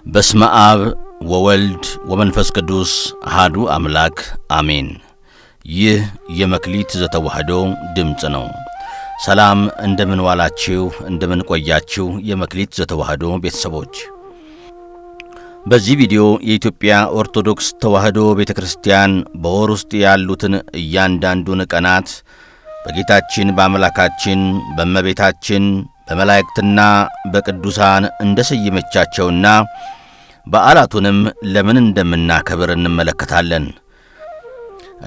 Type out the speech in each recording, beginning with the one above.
በስመ አብ ወወልድ ወመንፈስ ቅዱስ አሐዱ አምላክ አሜን። ይህ የመክሊት ዘተዋሕዶ ድምጽ ነው። ሰላም እንደምን ዋላችሁ፣ እንደምን ቆያችሁ የመክሊት ዘተዋሕዶ ቤተሰቦች። በዚህ ቪዲዮ የኢትዮጵያ ኦርቶዶክስ ተዋሕዶ ቤተክርስቲያን በወር ውስጥ ያሉትን እያንዳንዱን ቀናት በጌታችን በአምላካችን በእመቤታችን በመላእክትና በቅዱሳን እንደሰየመቻቸውና በዓላቱንም ለምን እንደምናከብር እንመለከታለን።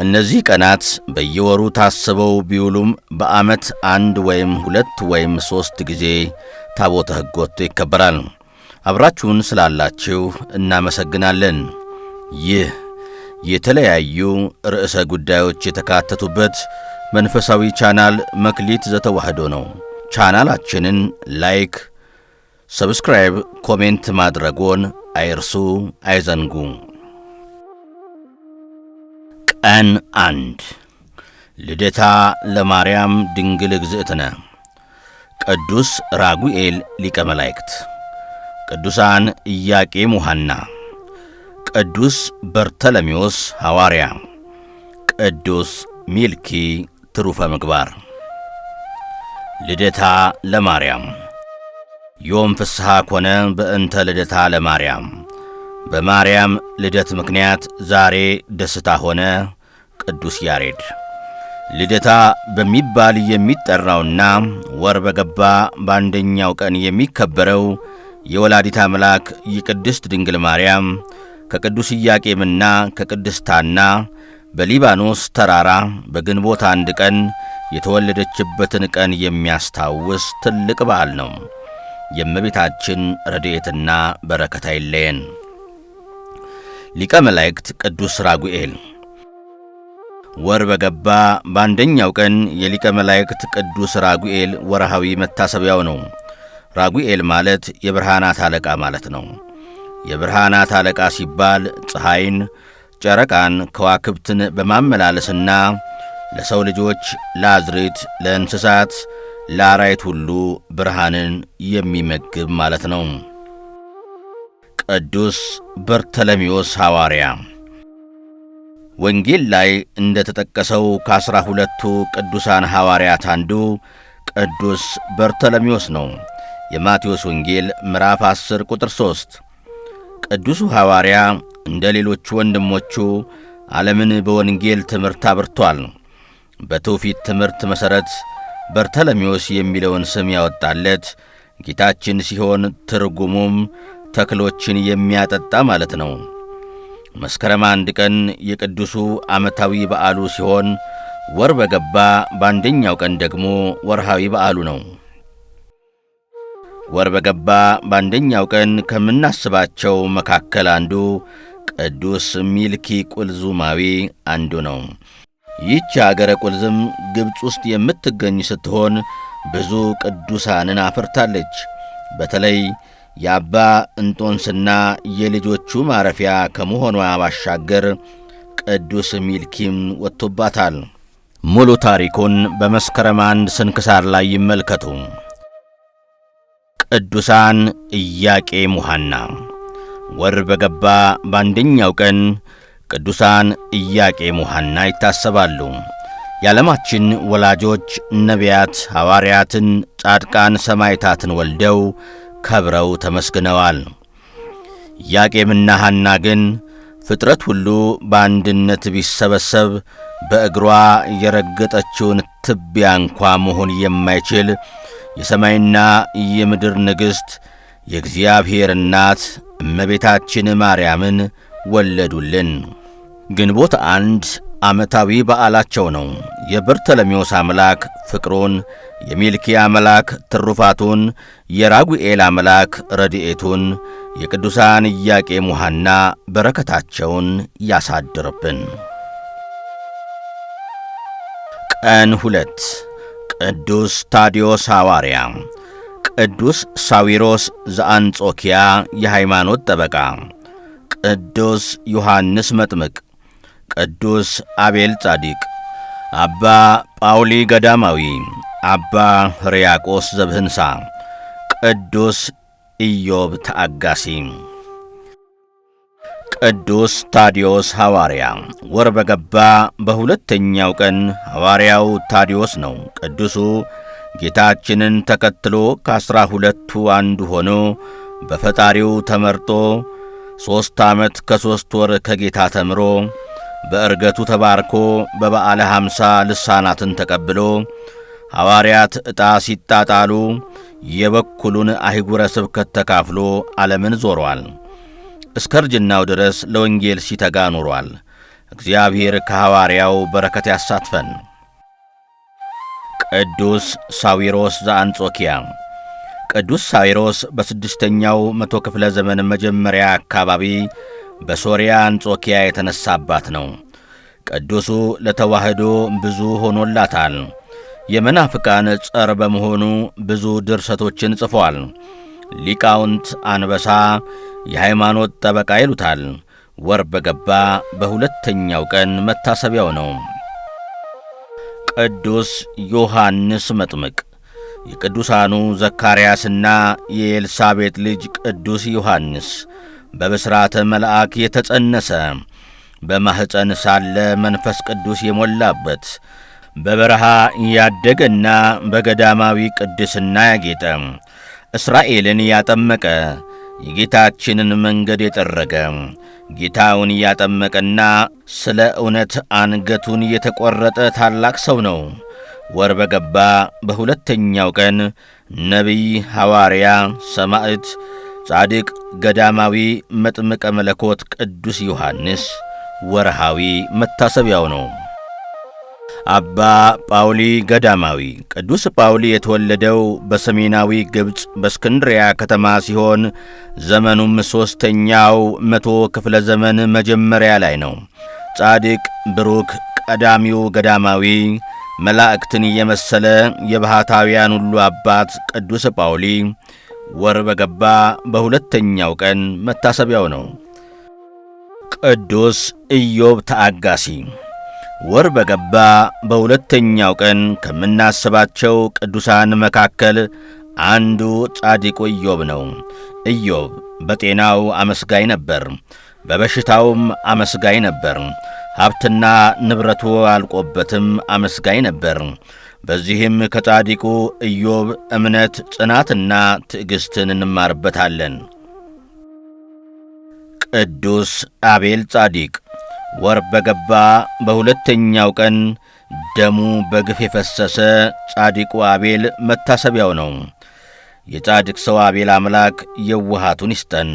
እነዚህ ቀናት በየወሩ ታስበው ቢውሉም በዓመት 1 ወይም 2 ወይም 3 ጊዜ ታቦተ ሕግ ወጥቶ ይከበራል። አብራችሁን ስላላችሁ እናመሰግናለን። ይህ የተለያዩ ርዕሰ ጉዳዮች የተካተቱበት መንፈሳዊ ቻናል መክሊት ዘተዋሕዶ ነው። ቻናላችንን ላይክ፣ ሰብስክራይብ፣ ኮሜንት ማድረጎን አይርሱ፣ አይዘንጉ። ቀን 1 ልደታ ለማርያም ድንግል እግዝእትነ። ቅዱስ ራጉኤል ሊቀ መላእክት፣ ቅዱሳን ኢያቄም ወሐና፣ ቅዱስ በርተለሜዎስ ሐዋርያ፣ ቅዱስ ሚልኪ ትሩፈ ምግባር። ልደታ ለማርያም ዮም ፍስሐ ኮነ በእንተ ልደታ ለማርያም። በማርያም ልደት ምክንያት ዛሬ ደስታ ሆነ። ቅዱስ ያሬድ። ልደታ በሚባል የሚጠራውና ወር በገባ በአንደኛው ቀን የሚከበረው የወላዲት አምላክ የቅድስት ድንግል ማርያም ከቅዱስ ኢያቄምና ከቅድስት ሐና በሊባኖስ ተራራ በግንቦት 1 ቀን የተወለደችበትን ቀን የሚያስታውስ ትልቅ በዓል ነው። የእመቤታችን ረድኤትና በረከት አይለየን። ሊቀ መላእክት ቅዱስ ራጉኤል። ወር በገባ በአንደኛው ቀን የሊቀ መላእክት ቅዱስ ራጉኤል ወርሃዊ መታሰቢያው ነው። ራጉኤል ማለት የብርሃናት አለቃ ማለት ነው። የብርሃናት አለቃ ሲባል ፀሐይን፣ ጨረቃን፣ ከዋክብትን በማመላለስና ለሰው ልጆች፣ ለአዝርዕት፣ ለእንስሳት፣ ለአራዊት ሁሉ ብርሃንን የሚመግብ ማለት ነው። ቅዱስ በርተለሜዎስ ሐዋርያ። ወንጌል ላይ እንደተጠቀሰው ከ12ቱ ቅዱሳን ሐዋርያት አንዱ ቅዱስ በርተለሜዎስ ነው። የማቴዎስ ወንጌል ምዕራፍ 10 ቁጥር 3። ቅዱሱ ሐዋርያ እንደ ሌሎቹ ወንድሞቹ ዓለምን በወንጌል ትምህርት አብርቷል። በትውፊት ትምህርት መሠረት በርተለሜዎስ የሚለውን ስም ያወጣለት ጌታችን ሲሆን ትርጉሙም ተክሎችን የሚያጠጣ ማለት ነው። መስከረም 1 ቀን የቅዱሱ ዓመታዊ በዓሉ ሲሆን ወር በገባ በአንደኛው ቀን ደግሞ ወርሃዊ በዓሉ ነው። ወር በገባ በአንደኛው ቀን ከምናስባቸው መካከል አንዱ ቅዱስ ሚልኪ ቁልዙማዊ አንዱ ነው። ይህች አገረ ቁልዝም ግብፅ ውስጥ የምትገኝ ስትሆን ብዙ ቅዱሳንን አፍርታለች። በተለይ የአባ እንጦንስና የልጆቹ ማረፊያ ከመሆኗ ባሻገር ቅዱስ ሚልኪም ወጥቶባታል። ሙሉ ታሪኩን በመስከረም 1 ስንክሳር ላይ ይመልከቱ። ቅዱሳን ኢያቄም ወሐና። ወር በገባ በአንደኛው ቀን ቅዱሳን ኢያቄም ወሐና ይታሰባሉ። የዓለማችን ወላጆች ነቢያት፣ ሐዋርያትን፣ ጻድቃን፣ ሰማዕታትን ወልደው ከብረው ተመስግነዋል። ኢያቄምና ሐና ግን ፍጥረት ሁሉ በአንድነት ቢሰበሰብ በእግሯ የረገጠችውን ትቢያ እንኳ መሆን የማይችል የሰማይና የምድር ንግሥት የእግዚአብሔር እናት እመቤታችን ማርያምን ወለዱልን። ግንቦት 1 ዓመታዊ በዓላቸው ነው። የበርተለሜዎስ አምላክ ፍቅሩን፣ የሚልኪ አምላክ ትሩፋቱን፣ የራጉኤል አምላክ ረድኤቱን፣ የቅዱሳን ኢያቄም ወሐና በረከታቸውን ያሳድርብን። ቀን 2 ቅዱስ ታዲዮስ ሐዋርያ። ቅዱስ ሳዊሮስ ዘአንጾኪያ የሃይማኖት ጠበቃ። ቅዱስ ዮሐንስ መጥምቅ። ቅዱስ አቤል ጻዲቅ። አባ ጳውሊ ገዳማዊ። አባ ሕርያቆስ ዘብህንሳ። ቅዱስ ኢዮብ ተአጋሲ። ቅዱስ ታዲዮስ ሐዋርያ። ወር በገባ በሁለተኛው ቀን ሐዋርያው ታዲዮስ ነው። ቅዱሱ ጌታችንን ተከትሎ ከ12ቱ አንዱ ሆኖ በፈጣሪው ተመርጦ 3 ዓመት ከ3 ወር ከጌታ ተምሮ በዕርገቱ ተባርኮ በበዓለ 50 ልሳናትን ተቀብሎ ሐዋርያት ዕጣ ሲጣጣሉ የበኩሉን አህጉረ ስብከት ተካፍሎ ዓለምን ዞሯል። እስከ እርጅናው ድረስ ለወንጌል ሲተጋ ኖሯል። እግዚአብሔር ከሐዋርያው በረከት ያሳትፈን። ቅዱስ ሳዊሮስ ዘአንጾኪያ። ቅዱስ ሳዊሮስ በ6ኛው መቶ ክፍለ ዘመን መጀመሪያ አካባቢ በሶርያ አንጾኪያ የተነሳባት ነው። ቅዱሱ ለተዋህዶ ብዙ ሆኖላታል። የመናፍቃን ጸር በመሆኑ ብዙ ድርሰቶችን ጽፏል። ሊቃውንት አንበሳ የሃይማኖት ጠበቃ ይሉታል። ወር በገባ በሁለተኛው ቀን መታሰቢያው ነው። ቅዱስ ዮሐንስ መጥምቅ። የቅዱሳኑ ዘካርያስና የኤልሳቤጥ ልጅ ቅዱስ ዮሐንስ በብስራተ መልአክ የተጸነሰ በማኅፀን ሳለ መንፈስ ቅዱስ የሞላበት በበረሃ ያደገና በገዳማዊ ቅድስና ያጌጠ እስራኤልን ያጠመቀ የጌታችንን መንገድ የጠረገ ጌታውን ያጠመቀና ስለ እውነት አንገቱን የተቈረጠ ታላቅ ሰው ነው። ወር በገባ በሁለተኛው ቀን ነቢይ፣ ሐዋርያ፣ ሰማዕት፣ ጻድቅ፣ ገዳማዊ፣ መጥምቀ መለኮት ቅዱስ ዮሐንስ ወርሃዊ መታሰቢያው ነው። አባ ጳውሊ ገዳማዊ። ቅዱስ ጳውሊ የተወለደው በሰሜናዊ ግብፅ በእስክንድሪያ ከተማ ሲሆን ዘመኑም 3ኛው መቶ ክፍለ ዘመን መጀመሪያ ላይ ነው። ጻድቅ፣ ብሩክ፣ ቀዳሚው ገዳማዊ፣ መላእክትን የመሰለ የባሕታውያን ሁሉ አባት ቅዱስ ጳውሊ ወር በገባ በሁለተኛው ቀን መታሰቢያው ነው። ቅዱስ ኢዮብ ተአጋሲ። ወር በገባ በሁለተኛው ቀን ከምናስባቸው ቅዱሳን መካከል አንዱ ጻድቁ ኢዮብ ነው። ኢዮብ በጤናው አመስጋኝ ነበር፣ በበሽታውም አመስጋኝ ነበር። ሀብትና ንብረቱ አልቆበትም አመስጋኝ ነበር። በዚህም ከጻድቁ ኢዮብ እምነት፣ ጽናትና ትዕግሥትን እንማርበታለን። ቅዱስ አቤል ጻድቅ። ወር በገባ በሁለተኛው ቀን ደሙ በግፍ የፈሰሰ ጻድቁ አቤል መታሰቢያው ነው። የጻድቅ ሰው አቤል አምላክ የውሃቱን ይስጠን።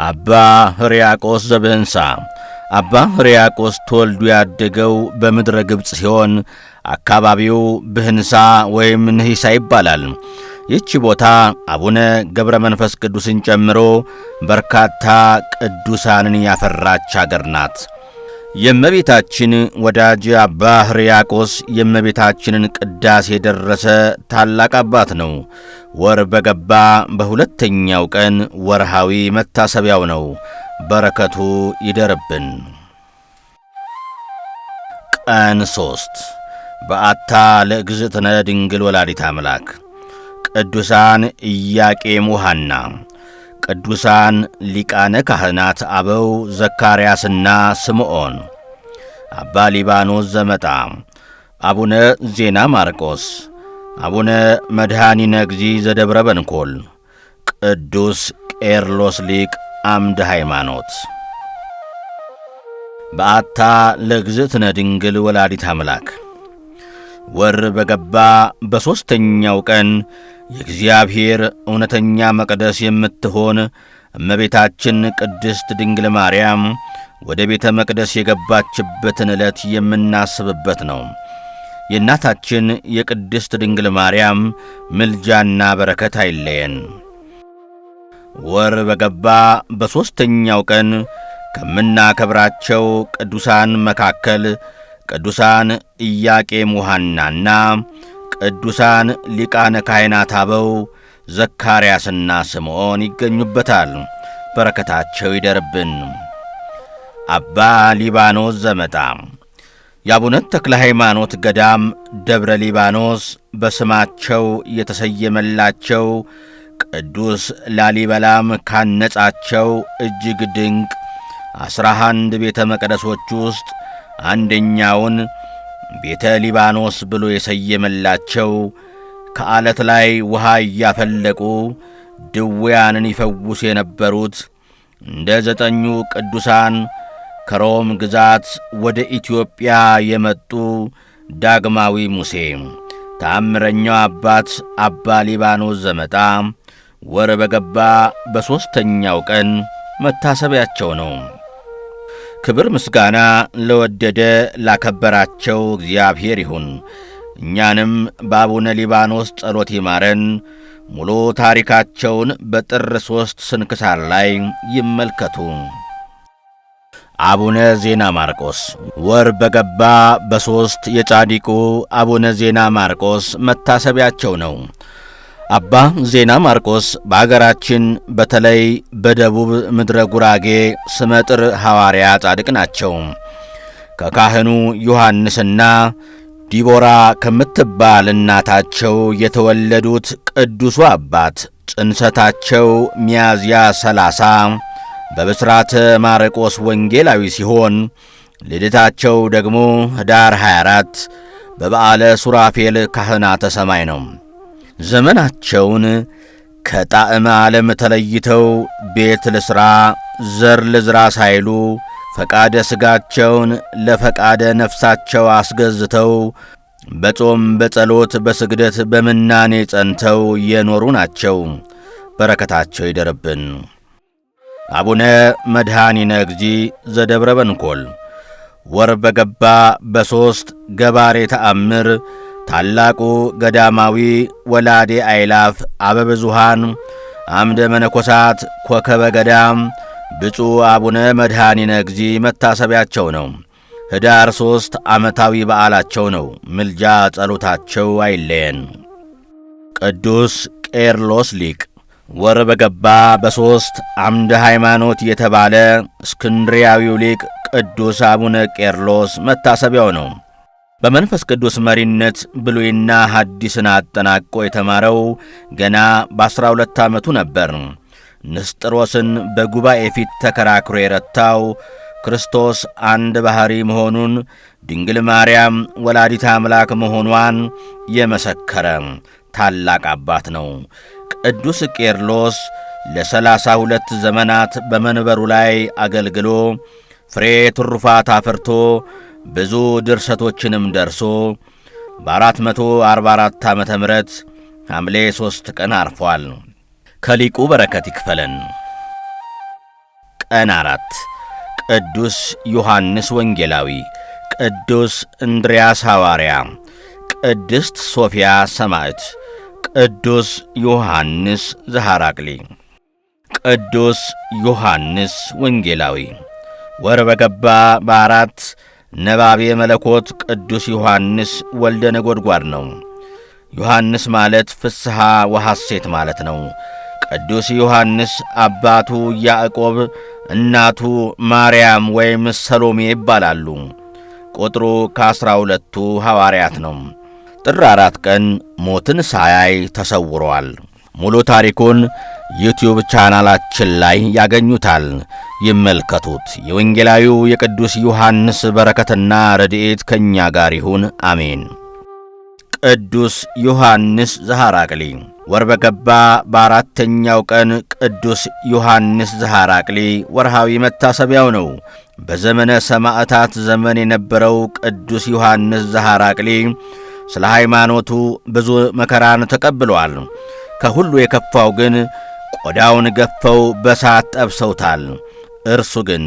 አባ ሕርያቆስ ዘብህንሳ። አባ ሕርያቆስ ተወልዶ ያደገው በምድረ ግብፅ ሲሆን አካባቢው ብህንሳ ወይም ንሂሳ ይባላል። ይህች ቦታ አቡነ ገብረ መንፈስ ቅዱስን ጨምሮ በርካታ ቅዱሳንን ያፈራች አገር ናት። የእመቤታችን ወዳጅ አባ ሕርያቆስ የእመቤታችንን ቅዳሴ የደረሰ ታላቅ አባት ነው። ወር በገባ በሁለተኛው ቀን ወርሃዊ መታሰቢያው ነው። በረከቱ ይደርብን። ቀን 3 በዓታ ለእግዝእትነ ድንግል ወላዲተ አምላክ። ቅዱሳን ኢያቄም ወሐና። ቅዱሳን ሊቃነ ካህናት አበው ዘካርያስና ስምዖን። አባ ሊባኖስ ዘመጣ። አቡነ ዜና ማርቆስ። አቡነ መድኃኒነ እግዚእ ዘደብረ በንኮል። ቅዱስ ቄርሎስ ሊቅ አምደ ሃይማኖት። በዓታ ለእግዝእትነ ድንግል ወላዲተ አምላክ። ወር በገባ በሦስተኛው ቀን የእግዚአብሔር እውነተኛ መቅደስ የምትሆን እመቤታችን ቅድስት ድንግል ማርያም ወደ ቤተ መቅደስ የገባችበትን ዕለት የምናስብበት ነው። የእናታችን የቅድስት ድንግል ማርያም ምልጃና በረከት አይለየን። ወር በገባ በሦስተኛው ቀን ከምናከብራቸው ቅዱሳን መካከል ቅዱሳን ኢያቄም ወሐናና ቅዱሳን ሊቃነ ካህናት አበው ዘካርያስና ስምዖን ይገኙበታል። በረከታቸው ይደርብን። አባ ሊባኖስ ዘመጣ። የአቡነ ተክለ ሃይማኖት ገዳም ደብረ ሊባኖስ በስማቸው የተሰየመላቸው ቅዱስ ላሊበላም ካነጻቸው እጅግ ድንቅ 11 ቤተ መቅደሶች ውስጥ አንደኛውን ቤተ ሊባኖስ ብሎ የሰየመላቸው ከዓለት ላይ ውሃ እያፈለቁ ድውያንን ይፈውሱ የነበሩት እንደ 9ኙ ቅዱሳን ከሮም ግዛት ወደ ኢትዮጵያ የመጡ ዳግማዊ ሙሴ፣ ተአምረኛው አባት አባ ሊባኖስ ዘመጣ ወር በገባ በሦስተኛው ቀን መታሰቢያቸው ነው። ክብር ምስጋና ለወደደ ላከበራቸው እግዚአብሔር ይሁን። እኛንም በአቡነ ሊባኖስ ጸሎት ይማረን። ሙሉ ታሪካቸውን በጥር 3 ስንክሳር ላይ ይመልከቱ። አቡነ ዜና ማርቆስ ወር በገባ በ3 የጻዲቁ አቡነ ዜና ማርቆስ መታሰቢያቸው ነው። አባ ዜና ማርቆስ በአገራችን በተለይ በደቡብ ምድረ ጉራጌ ስመጥር ሐዋርያ ጻድቅ ናቸው። ከካህኑ ዮሐንስና ዲቦራ ከምትባል እናታቸው የተወለዱት ቅዱሱ አባት ጽንሰታቸው ሚያዝያ 30 በብስራተ ማርቆስ ወንጌላዊ ሲሆን ልደታቸው ደግሞ ኅዳር 24 በበዓለ ሱራፌል ካህናተ ሰማይ ነው። ዘመናቸውን ከጣዕመ ዓለም ተለይተው ቤት ልሥራ ዘር ልዝራ ሳይሉ ፈቃደ ሥጋቸውን ለፈቃደ ነፍሳቸው አስገዝተው በጾም በጸሎት በስግደት በምናኔ ጸንተው የኖሩ ናቸው። በረከታቸው ይደርብን። አቡነ መድኃኒነ እግዚእ ዘደብረ በንኮል ወር በገባ በ3 ገባሬ ተአምር ታላቁ ገዳማዊ ወላዴ አይላፍ አበብዙሃን አምደ መነኮሳት ኮከበ ገዳም ብፁዕ አቡነ መድኃኒነ እግዚእ መታሰቢያቸው ነው። ኅዳር 3 ዓመታዊ በዓላቸው ነው። ምልጃ ጸሎታቸው አይለየን። ቅዱስ ቄርሎስ ሊቅ ወር በገባ በ3 አምደ ሃይማኖት የተባለ እስክንድርያዊው ሊቅ ቅዱስ አቡነ ቄርሎስ መታሰቢያው ነው። በመንፈስ ቅዱስ መሪነት ብሉይና ሐዲስን አጠናቆ የተማረው ገና በ12 ዓመቱ ነበር። ንስጥሮስን በጉባኤ ፊት ተከራክሮ የረታው ክርስቶስ አንድ ባሕሪ መሆኑን፣ ድንግል ማርያም ወላዲተ አምላክ መሆኗን የመሰከረ ታላቅ አባት ነው። ቅዱስ ቄርሎስ ለ32 ዘመናት በመንበሩ ላይ አገልግሎ ፍሬ ትሩፋት አፍርቶ ብዙ ድርሰቶችንም ደርሶ በ444 ዓመተ ምህረት ሐምሌ 3 ቀን አርፏል። ከሊቁ በረከት ይክፈለን። ቀን 4 ቅዱስ ዮሐንስ ወንጌላዊ፣ ቅዱስ እንድርያስ ሐዋርያ፣ ቅድስት ሶፊያ ሰማዕት፣ ቅዱስ ዮሐንስ ዘሐራቅሊ። ቅዱስ ዮሐንስ ወንጌላዊ ወር በገባ በ4 ነባቤ መለኮት ቅዱስ ዮሐንስ ወልደ ነጎድጓድ ነው። ዮሐንስ ማለት ፍስሐ ወሐሴት ማለት ነው። ቅዱስ ዮሐንስ አባቱ ያዕቆብ እናቱ ማርያም ወይም ሰሎሜ ይባላሉ። ቁጥሩ ከ12ቱ ሐዋርያት ነው። ጥር 4 ቀን ሞትን ሳያይ ተሰውሯል። ሙሉ ታሪኩን ዩቲዩብ ቻናላችን ላይ ያገኙታል። ይመልከቱት። የወንጌላዊው የቅዱስ ዮሐንስ በረከትና ረድኤት ከእኛ ጋር ይሁን፣ አሜን። ቅዱስ ዮሐንስ ዘሐራቅሊ ወር በገባ በ4ኛው ቀን ቅዱስ ዮሐንስ ዘሐራቅሊ ወርሃዊ መታሰቢያው ነው። በዘመነ ሰማዕታት ዘመን የነበረው ቅዱስ ዮሐንስ ዘሐራቅሊ ስለ ሃይማኖቱ ብዙ መከራን ተቀብሏል። ከሁሉ የከፋው ግን ቆዳውን ገፈው በሳት ጠብሰውታል። እርሱ ግን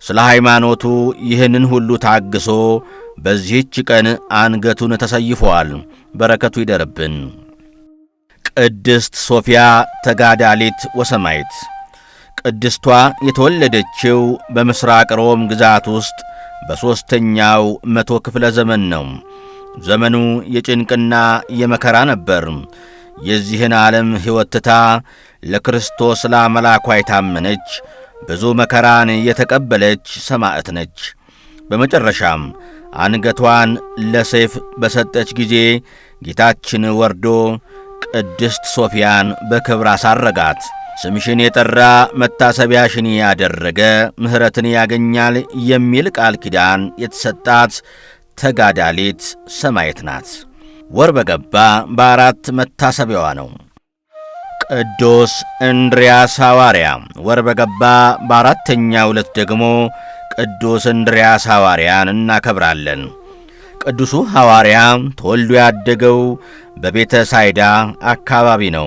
ስለ ሃይማኖቱ ይህንን ሁሉ ታግሶ በዚህች ቀን አንገቱን ተሰይፏል። በረከቱ ይደርብን። ቅድስት ሶፊያ ተጋዳሊት ወሰማይት። ቅድስቷ የተወለደችው በምሥራቅ ሮም ግዛት ውስጥ በ3ኛው መቶ ክፍለ ዘመን ነው። ዘመኑ የጭንቅና የመከራ ነበር። የዚህን ዓለም ሕይወት ትታ ለክርስቶስ ለአምላኳ የታመነች ብዙ መከራን የተቀበለች ሰማዕት ነች። በመጨረሻም አንገቷን ለሰይፍ በሰጠች ጊዜ ጌታችን ወርዶ ቅድስት ሶፊያን በክብር አሳረጋት። ስምሽን የጠራ መታሰቢያሽን ያደረገ ምሕረትን ያገኛል የሚል ቃል ኪዳን የተሰጣት ተጋዳሊት ሰማዕት ናት። ወር በገባ በ4 መታሰቢያዋ ነው። ቅዱስ እንድርያስ ሐዋርያ ወር በገባ በ4ኛው ዕለት ደግሞ ቅዱስ እንድርያስ ሐዋርያን እናከብራለን። ቅዱሱ ሐዋርያ ተወልዶ ያደገው በቤተ ሳይዳ አካባቢ ነው።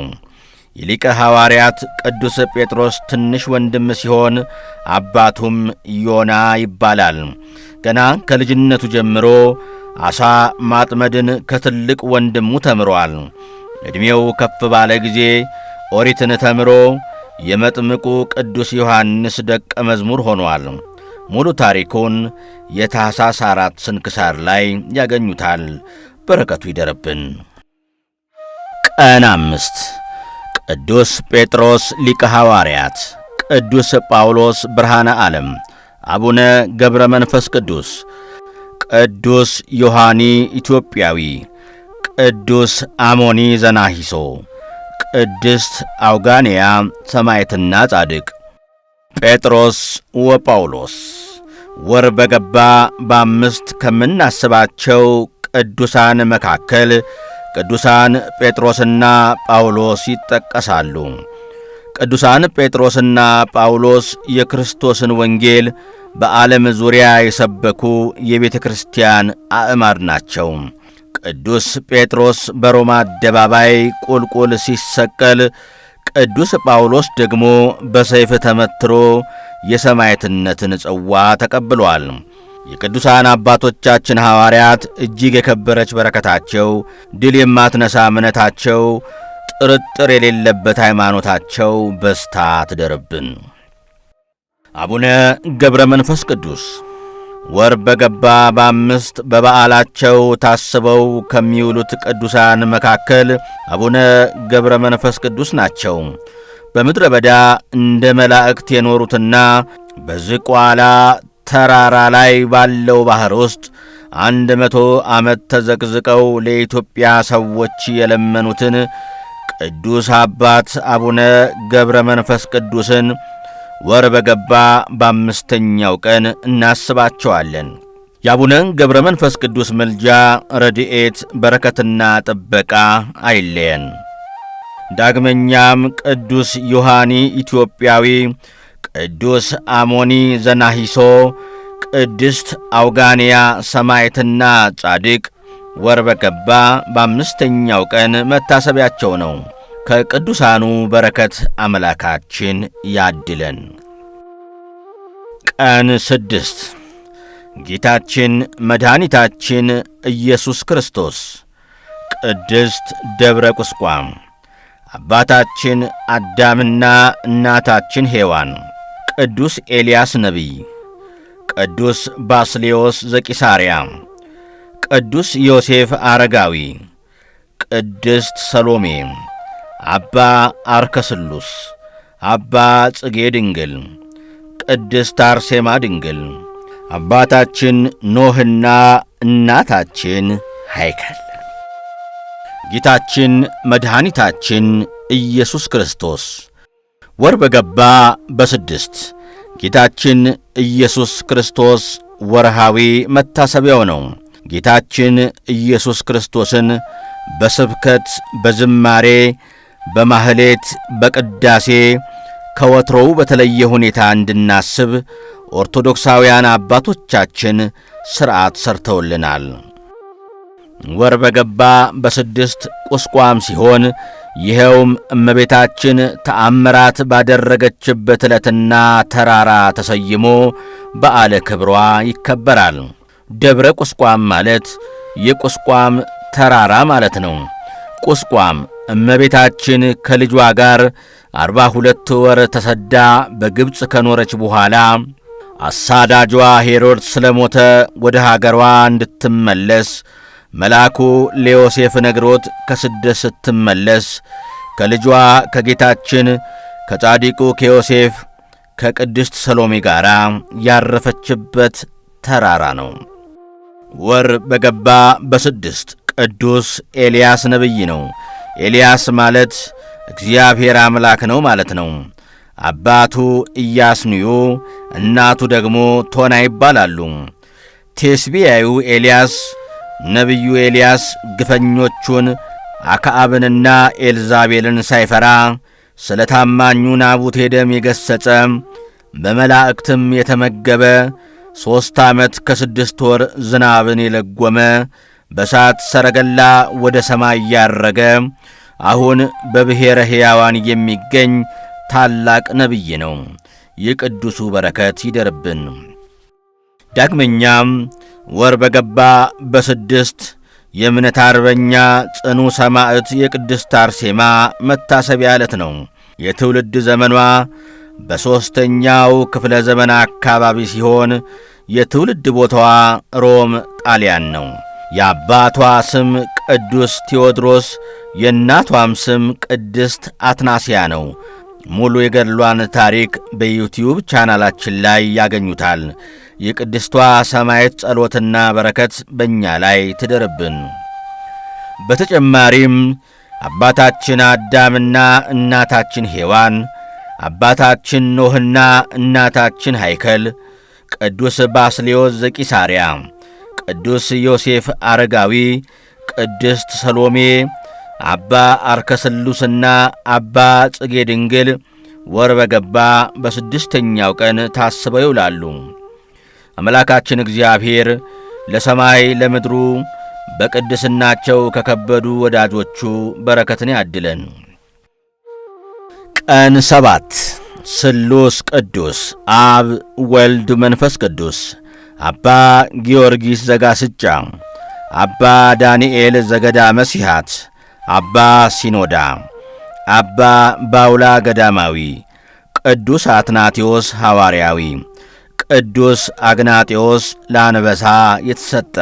የሊቀ ሐዋርያት ቅዱስ ጴጥሮስ ትንሽ ወንድም ሲሆን አባቱም ዮና ይባላል። ገና ከልጅነቱ ጀምሮ ዓሣ ማጥመድን ከትልቅ ወንድሙ ተምሯል። ዕድሜው ከፍ ባለ ጊዜ ኦሪትን ተምሮ የመጥምቁ ቅዱስ ዮሐንስ ደቀ መዝሙር ሆኗል። ሙሉ ታሪኩን የታኅሳስ 4 ስንክሳር ላይ ያገኙታል። በረከቱ ይደረብን። ቀን 5 ቅዱስ ጴጥሮስ ሊቀ ሐዋርያት፣ ቅዱስ ጳውሎስ ብርሃነ ዓለም፣ አቡነ ገብረ መንፈስ ቅዱስ፣ ቅዱስ ዮሐኒ ኢትዮጵያዊ፣ ቅዱስ አሞኒ ዘናሂሶ፣ ቅድስት አውጋንያ ሰማዕትና ጻድቅ። ጴጥሮስ ወጳውሎስ ወር በገባ በ5 ከምናስባቸው ቅዱሳን መካከል ቅዱሳን ጴጥሮስና ጳውሎስ ይጠቀሳሉ። ቅዱሳን ጴጥሮስና ጳውሎስ የክርስቶስን ወንጌል በዓለም ዙሪያ የሰበኩ የቤተ ክርስቲያን አዕማድ ናቸው። ቅዱስ ጴጥሮስ በሮማ አደባባይ ቁልቁል ሲሰቀል፣ ቅዱስ ጳውሎስ ደግሞ በሰይፍ ተመትሮ የሰማዕትነትን ጽዋ ተቀብሏል። የቅዱሳን አባቶቻችን ሐዋርያት እጅግ የከበረች በረከታቸው፣ ድል የማትነሳ እምነታቸው፣ ጥርጥር የሌለበት ሃይማኖታቸው በስታ ትደርብን። አቡነ ገብረ መንፈስ ቅዱስ ወር በገባ በ5 በበዓላቸው ታስበው ከሚውሉት ቅዱሳን መካከል አቡነ ገብረ መንፈስ ቅዱስ ናቸው። በምድረ በዳ እንደ መላእክት የኖሩትና በዝቋላ ተራራ ላይ ባለው ባሕር ውስጥ 100 ዓመት ተዘቅዝቀው ለኢትዮጵያ ሰዎች የለመኑትን ቅዱስ አባት አቡነ ገብረ መንፈስ ቅዱስን ወር በገባ በ5ኛው ቀን እናስባቸዋለን። የአቡነ ገብረ መንፈስ ቅዱስ ምልጃ፣ ረድኤት፣ በረከትና ጥበቃ አይለየን። ዳግመኛም ቅዱስ ዮሐኒ ኢትዮጵያዊ፣ ቅዱስ አሞኒ ዘናሂሶ፣ ቅድስት አውጋንያ ሰማዕትና ጻድቅ ወር በገባ በ5ኛው ቀን መታሰቢያቸው ነው። ከቅዱሳኑ በረከት አምላካችን ያድለን። ቀን 6 ጌታችን መድኃኒታችን ኢየሱስ ክርስቶስ፣ ቅድስት ደብረ ቁስቋም፣ አባታችን አዳምና እናታችን ሔዋን፣ ቅዱስ ኤልያስ ነቢይ፣ ቅዱስ ባስልዮስ ዘቂሳርያ፣ ቅዱስ ዮሴፍ አረጋዊ፣ ቅድስት ሰሎሜ፣ አባ አርከስሉስ፣ አባ ጽጌ ድንግል፣ ቅድስት አርሴማ ድንግል፣ አባታችን ኖህና እናታችን ሃይከል፣ ጌታችን መድኃኒታችን ኢየሱስ ክርስቶስ ወር በገባ በ6 ጌታችን ኢየሱስ ክርስቶስ ወርሃዊ መታሰቢያው ነው። ጌታችን ኢየሱስ ክርስቶስን በስብከት፣ በዝማሬ፣ በማህሌት፣ በቅዳሴ ከወትሮው በተለየ ሁኔታ እንድናስብ ኦርቶዶክሳውያን አባቶቻችን ሥርዓት ሰርተውልናል። ወር በገባ በ6 ቁስቋም ሲሆን ይኸውም እመቤታችን ተአምራት ባደረገችበት ዕለትና ተራራ ተሰይሞ በዓለ ክብሯ ይከበራል። ደብረ ቁስቋም ማለት የቁስቋም ተራራ ማለት ነው። ቁስቋም እመቤታችን ከልጇ ጋር 42 ወር ተሰዳ በግብፅ ከኖረች በኋላ አሳዳጇ ሄሮድስ ስለሞተ ወደ ሀገሯ እንድትመለስ መልአኩ ለዮሴፍ ነግሮት ከስደት ስትመለስ ከልጇ ከጌታችን ከጻዲቁ ከዮሴፍ ከቅድስት ሰሎሜ ጋር ያረፈችበት ተራራ ነው። ወር በገባ በ6 ቅዱስ ኤልያስ ነቢይ ነው። ኤልያስ ማለት እግዚአብሔር አምላክ ነው ማለት ነው። አባቱ ኢያስንዩ እናቱ ደግሞ ቶና ይባላሉ። ቴስቢያዩ ኤልያስ ነቢዩ ኤልያስ ግፈኞቹን አክዓብንና ኤልዛቤልን ሳይፈራ ስለ ታማኙ ናቡቴ ደም የገሠጸ በመላእክትም የተመገበ 3 ዓመት ከ6 ወር ዝናብን የለጐመ በእሳት ሰረገላ ወደ ሰማይ ያረገ አሁን በብሔረ ሕያዋን የሚገኝ ታላቅ ነቢይ ነው። የቅዱሱ በረከት ይደርብን። ዳግመኛም ወር በገባ በ6 የእምነት አርበኛ ጽኑ ሰማዕት የቅድስት አርሴማ መታሰቢያ ዕለት ነው። የትውልድ ዘመኗ በ3ኛው ክፍለ ዘመን አካባቢ ሲሆን የትውልድ ቦታዋ ሮም ጣሊያን ነው። የአባቷ ስም ቅዱስ ቴዎድሮስ የእናቷም ስም ቅድስት አትናስያ ነው። ሙሉ የገድሏን ታሪክ በዩቲዩብ ቻናላችን ላይ ያገኙታል። የቅድስቷ ሰማዕት ጸሎትና በረከት በእኛ ላይ ትደርብን። በተጨማሪም አባታችን አዳምና እናታችን ሔዋን፣ አባታችን ኖህና እናታችን ሃይከል፣ ቅዱስ ባስልዮስ ዘቂሳርያ፣ ቅዱስ ዮሴፍ አረጋዊ፣ ቅድስት ሰሎሜ፣ አባ አርከስሉስና አባ ጽጌ ድንግል ወር በገባ በ6ኛው ቀን ታስበው ይውላሉ። አምላካችን እግዚአብሔር ለሰማይ ለምድሩ በቅድስናቸው ከከበዱ ወዳጆቹ በረከትን ያድለን። ቀን 7 ስሉስ ቅዱስ አብ ወልድ መንፈስ ቅዱስ አባ ጊዮርጊስ ዘጋስጫ፣ አባ ዳንኤል ዘገዳመ ሲሐት፣ አባ ሲኖዳ፣ አባ ባውላ ገዳማዊ፣ ቅዱስ አትናቴዎስ ሐዋርያዊ፣ ቅዱስ አግናጤዎስ ለአንበሳ የተሰጠ።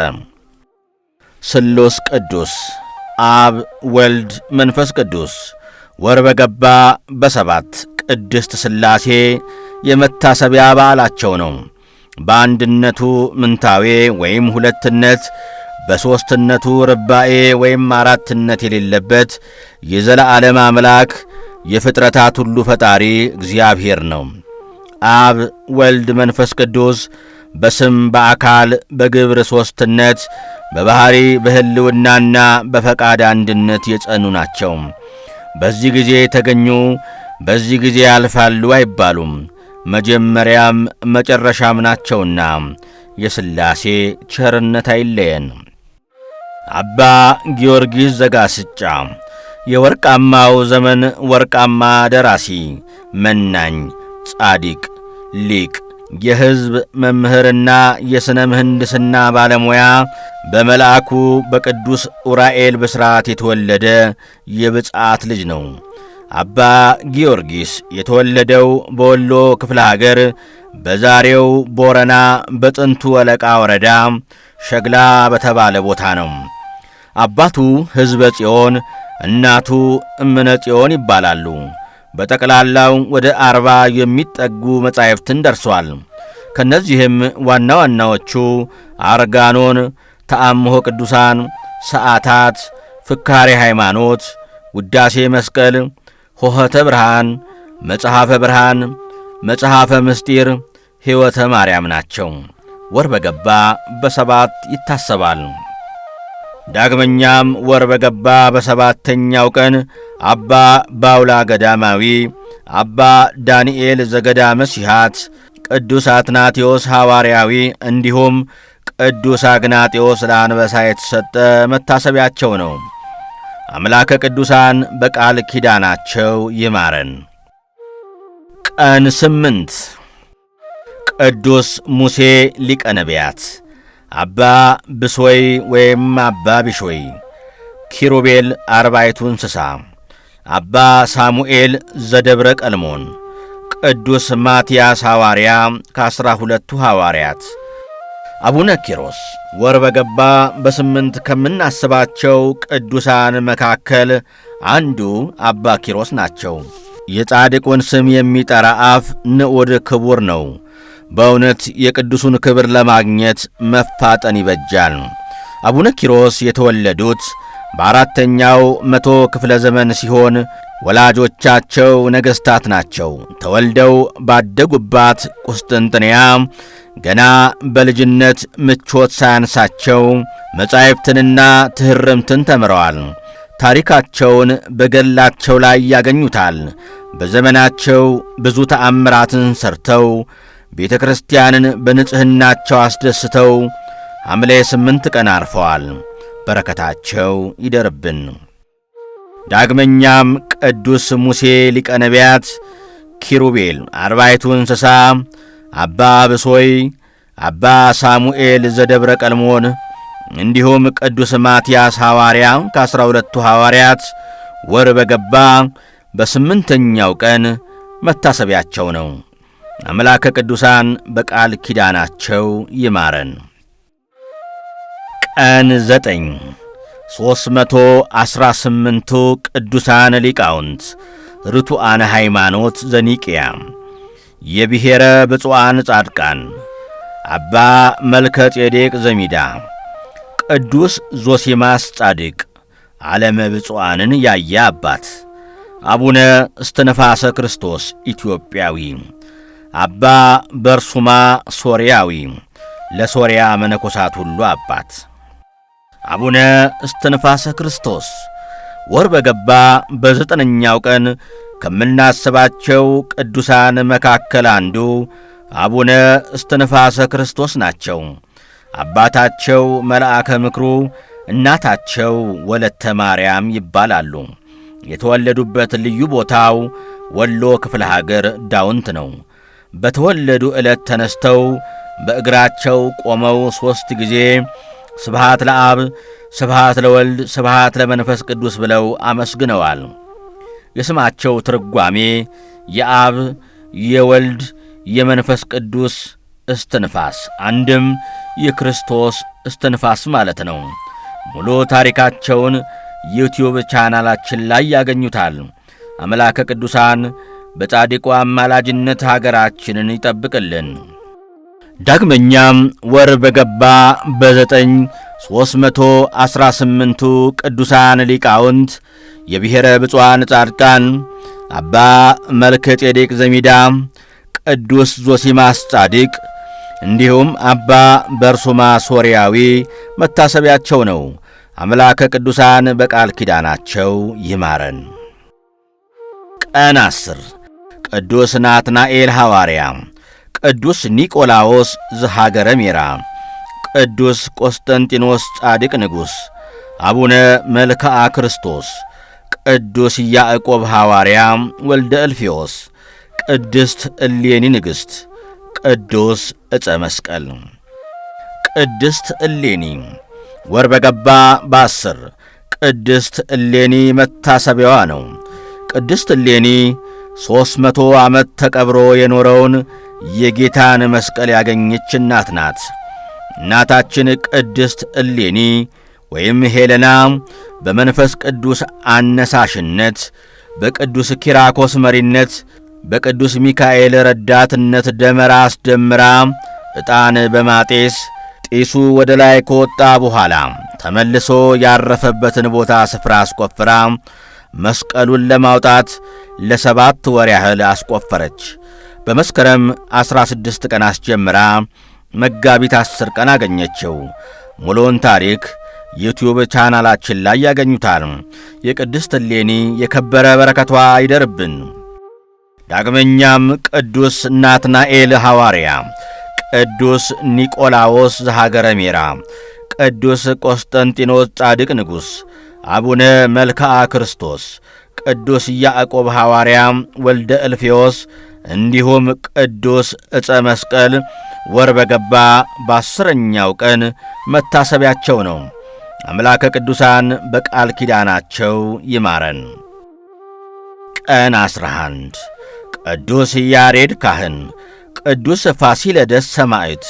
ስሉስ ቅዱስ አብ ወልድ መንፈስ ቅዱስ ወር በገባ በ7 ቅድስት ሥላሴ የመታሰቢያ በዓላቸው ነው። በአንድነቱ ምንታዌ ወይም ሁለትነት፣ በሦስትነቱ ርባኤ ወይም አራትነት የሌለበት የዘለዓለም አምላክ የፍጥረታት ሁሉ ፈጣሪ እግዚአብሔር ነው። አብ ወልድ መንፈስ ቅዱስ በስም በአካል በግብር ሦስትነት በባሕሪ በሕልውናና በፈቃድ አንድነት የጸኑ ናቸው። በዚህ ጊዜ የተገኙ በዚህ ጊዜ ያልፋሉ አይባሉም፣ መጀመሪያም መጨረሻም ናቸውና የሥላሴ ቸርነት አይለየን። አባ ጊዮርጊስ ዘጋስጫ የወርቃማው ዘመን ወርቃማ ደራሲ፣ መናኝ፣ ጻዲቅ፣ ሊቅ፣ የሕዝብ መምህርና የሥነ ምህንድስና ባለሙያ በመልአኩ በቅዱስ ኡራኤል ብስራት የተወለደ የብፅዓት ልጅ ነው። አባ ጊዮርጊስ የተወለደው በወሎ ክፍለ ሀገር በዛሬው ቦረና በጥንቱ ወለቃ ወረዳ ሸግላ በተባለ ቦታ ነው። አባቱ ሕዝበ ጽዮን፣ እናቱ እምነ ጽዮን ይባላሉ። በጠቅላላው ወደ 40 የሚጠጉ መጻሕፍትን ደርሷል። ከነዚህም ዋና ዋናዎቹ አርጋኖን፣ ተአምሆ ቅዱሳን፣ ሰዓታት፣ ፍካሬ ሃይማኖት፣ ውዳሴ መስቀል፣ ሆኸተ ብርሃን፣ መጽሐፈ ብርሃን፣ መጽሐፈ ምስጢር፣ ሕይወተ ማርያም ናቸው። ወር በገባ በ7 ይታሰባል። ዳግመኛም ወር በገባ በ7ኛው ቀን አባ ባውላ ገዳማዊ፣ አባ ዳንኤል ዘገዳመ ሲሐት፣ ቅዱስ አትናቴዎስ ሐዋርያዊ እንዲሁም ቅዱስ አግናጤዎስ ለአንበሳ የተሰጠ መታሰቢያቸው ነው። አምላከ ቅዱሳን በቃል ኪዳናቸው ይማረን። ቀን 8 ቅዱስ ሙሴ ሊቀ ነቢያት፣ አባ ብሶይ ወይም አባ ቢሾይ፣ ኪሩቤል አርባዕቱ እንስሳ፣ አባ ሳሙኤል ዘደብረ ቀልሞን፣ ቅዱስ ማትያስ ሐዋርያ ከ12ቱ ሐዋርያት። አቡነ ኪሮስ ወር በገባ በ8 ከምናስባቸው ቅዱሳን መካከል አንዱ አባ ኪሮስ ናቸው። የጻድቁን ስም የሚጠራ አፍ ንዑድ ክቡር ነው። በእውነት የቅዱሱን ክብር ለማግኘት መፋጠን ይበጃል። አቡነ ኪሮስ የተወለዱት በአራተኛው መቶ ክፍለ ዘመን ሲሆን ወላጆቻቸው ነገሥታት ናቸው። ተወልደው ባደጉባት ቁስጥንጥንያ ገና በልጅነት ምቾት ሳያንሳቸው መጻሕፍትንና ትሕርምትን ተምረዋል። ታሪካቸውን በገድላቸው ላይ ያገኙታል። በዘመናቸው ብዙ ተአምራትን ሰርተው ቤተ ክርስቲያንን በንጽሕናቸው አስደስተው ሐምሌ 8 ቀን አርፈዋል። በረከታቸው ይደርብን። ዳግመኛም ቅዱስ ሙሴ ሊቀ ነቢያት፣ ኪሩቤል አርባዕቱ እንስሳ፣ አባ ብሶይ፣ አባ ሳሙኤል ዘደብረ ቀልሞን እንዲሁም ቅዱስ ማትያስ ሐዋርያ ከ12ቱ ሐዋርያት ወር በገባ በ8ኛው ቀን መታሰቢያቸው ነው። አምላከ ቅዱሳን በቃል ኪዳናቸው ይማረን። ቀን 9 318ቱ ቅዱሳን ሊቃውንት ርቱዓነ ሃይማኖት ዘኒቅያ የብሔረ ብፁዓን ጻድቃን አባ መልከ ጼዴቅ ዘሚዳ፣ ቅዱስ ዞሲማስ ጻድቅ ዓለመ ብፁዓንን ያየ አባት፣ አቡነ እስትንፋሰ ክርስቶስ ኢትዮጵያዊ፣ አባ በርሱማ ሶርያዊ ለሶርያ መነኮሳት ሁሉ አባት፣ አቡነ እስትንፋሰ ክርስቶስ ወር በገባ በ9ኛው ቀን ከምናስባቸው ቅዱሳን መካከል አንዱ አቡነ እስትንፋሰ ክርስቶስ ናቸው። አባታቸው መልአከ ምክሩ፣ እናታቸው ወለተ ማርያም ይባላሉ። የተወለዱበት ልዩ ቦታው ወሎ ክፍለ ሀገር ዳውንት ነው። በተወለዱ ዕለት ተነስተው በእግራቸው ቆመው 3 ጊዜ ስብሃት ለአብ፣ ስብሃት ለወልድ፣ ስብሃት ለመንፈስ ቅዱስ ብለው አመስግነዋል። የስማቸው ትርጓሜ የአብ የወልድ የመንፈስ ቅዱስ እስትንፋስ አንድም የክርስቶስ እስትንፋስ ማለት ነው። ሙሉ ታሪካቸውን ዩቲዩብ ቻናላችን ላይ ያገኙታል። አምላከ ቅዱሳን በጻድቁ አማላጅነት ሀገራችንን ይጠብቅልን። ዳግመኛም ወር በገባ በ9 318ቱ ቅዱሳን ሊቃውንት የብሔረ ብፁዓን ጻድቃን አባ መልከ ጼዴቅ ዘሚዳ፣ ቅዱስ ዞሲማስ ጻድቅ እንዲሁም አባ በርሱማ ሶርያዊ መታሰቢያቸው ነው። አምላከ ቅዱሳን በቃል ኪዳናቸው ይማረን። ቀን 10 ቅዱስ ናትናኤል ሐዋርያ፣ ቅዱስ ኒቆላዎስ ዘሃገረ ሜራ፣ ቅዱስ ቆስጠንጢኖስ ጻድቅ ንጉሥ፣ አቡነ መልክዓ ክርስቶስ፣ ቅዱስ ያዕቆብ ሐዋርያ ወልደ እልፍዮስ፣ ቅድስት እሌኒ ንግሥት፣ ቅዱስ ዕፀ መስቀል። ቅድስት እሌኒ ወር በገባ በ10 ቅድስት እሌኒ መታሰቢያዋ ነው። ቅድስት እሌኒ 300 ዓመት ተቀብሮ የኖረውን የጌታን መስቀል ያገኘች እናት ናት። እናታችን ቅድስት እሌኒ ወይም ሄለና በመንፈስ ቅዱስ አነሳሽነት፣ በቅዱስ ኪራኮስ መሪነት፣ በቅዱስ ሚካኤል ረዳትነት ደመራ አስደምራ ዕጣን በማጤስ ጢሱ ወደ ላይ ከወጣ በኋላ ተመልሶ ያረፈበትን ቦታ ስፍራ አስቆፍራ መስቀሉን ለማውጣት ለ7 ወር ያህል አስቆፈረች። በመስከረም 16 ቀን አስጀምራ መጋቢት 10 ቀን አገኘችው። ሙሉውን ታሪክ ዩቲዩብ ቻናላችን ላይ ያገኙታል። የቅድስት እሌኒ የከበረ በረከቷ ይደርብን። ዳግመኛም ቅዱስ ናትናኤል ሐዋርያ፣ ቅዱስ ኒቆላዎስ ዘሃገረ ሜራ፣ ቅዱስ ቆስጠንጢኖስ ጻድቅ ንጉሥ፣ አቡነ መልክዓ ክርስቶስ፣ ቅዱስ ያዕቆብ ሐዋርያ ወልደ እልፍዮስ እንዲሁም ቅዱስ ዕፀ መስቀል ወር በገባ በ10ኛው ቀን መታሰቢያቸው ነው። አምላከ ቅዱሳን በቃል ኪዳናቸው ይማረን። ቀን 11 ቅዱስ ያሬድ ካህን፣ ቅዱስ ፋሲለደስ ሰማዕት፣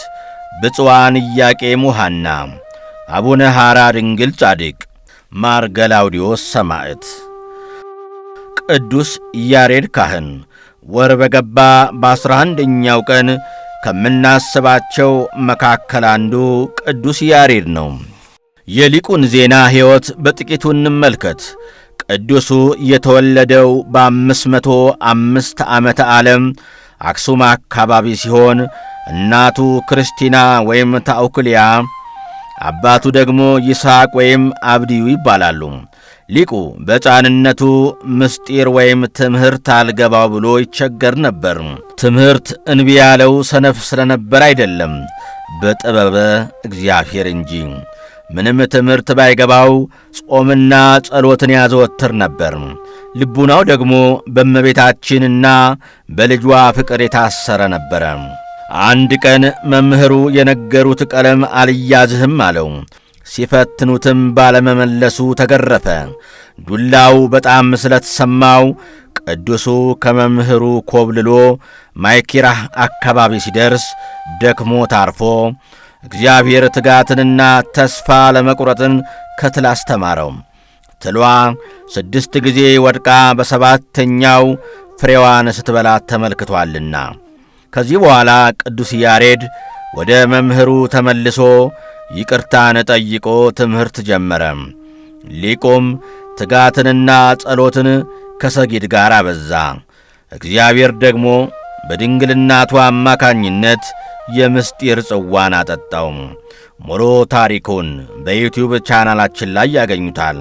ብፁዓን ኢያቄም ወሐና፣ አቡነ ሐራ ድንግል ጻድቅ፣ ማር ገላውዲዮስ ሰማዕት። ቅዱስ ያሬድ ካህን ወር በገባ በ11ኛው ቀን ከምናስባቸው መካከል አንዱ ቅዱስ ያሬድ ነው። የሊቁን ዜና ሕይወት በጥቂቱ እንመልከት። ቅዱሱ የተወለደው በ505 ዓመተ ዓለም አክሱም አካባቢ ሲሆን እናቱ ክርስቲና ወይም ታውክልያ፣ አባቱ ደግሞ ይስሐቅ ወይም አብድዩ ይባላሉ። ሊቁ በሕፃንነቱ ምስጢር ወይም ትምህርት አልገባው ብሎ ይቸገር ነበር። ትምህርት እንቢ ያለው ሰነፍ ስለነበር አይደለም፣ በጥበበ እግዚአብሔር እንጂ። ምንም ትምህርት ባይገባው ጾምና ጸሎትን ያዘወትር ነበር። ልቡናው ደግሞ በእመቤታችንና በልጇ ፍቅር የታሰረ ነበረ። አንድ ቀን መምህሩ የነገሩት ቀለም አልያዝህም አለው። ሲፈትኑትም ባለመመለሱ ተገረፈ። ዱላው በጣም ስለተሰማው ቅዱሱ ከመምህሩ ኮብልሎ ማይኪራህ አካባቢ ሲደርስ ደክሞ ታርፎ እግዚአብሔር ትጋትንና ተስፋ ለመቁረጥን ከትል አስተማረው። ትሏ 6 ጊዜ ወድቃ በሰባተኛው ፍሬዋን ስትበላ ተመልክቷልና። ከዚህ በኋላ ቅዱስ ያሬድ ወደ መምህሩ ተመልሶ ይቅርታን ጠይቆ ትምህርት ጀመረ። ሊቁም ትጋትንና ጸሎትን ከሰጊድ ጋር አበዛ። እግዚአብሔር ደግሞ በድንግልናቱ አማካኝነት የምስጢር ጽዋን አጠጣው። ሙሉ ታሪኩን በዩቲዩብ ቻናላችን ላይ ያገኙታል።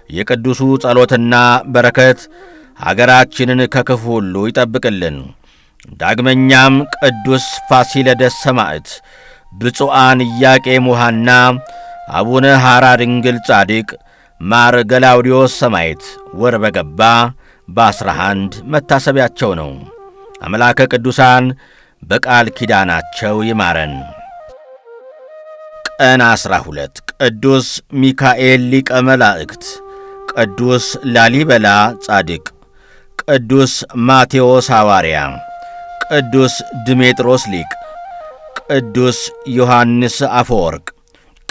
የቅዱሱ ጸሎትና በረከት ሀገራችንን ከክፉ ሁሉ ይጠብቅልን። ዳግመኛም ቅዱስ ፋሲለደስ ሰማዕት፣ ብፁዓን ኢያቄም ወሐና፣ አቡነ ሐራ ድንግል ጻድቅ፣ ማር ገላውዲዮስ ሰማዕት ወር በገባ በ11 መታሰቢያቸው ነው። አምላከ ቅዱሳን በቃል ኪዳናቸው ይማረን። ቀን 12 ቅዱስ ሚካኤል ሊቀ መላእክት፣ ቅዱስ ላሊበላ ጻድቅ፣ ቅዱስ ማቴዎስ ሐዋርያ፣ ቅዱስ ድሜጥሮስ ሊቅ፣ ቅዱስ ዮሐንስ አፈወርቅ፣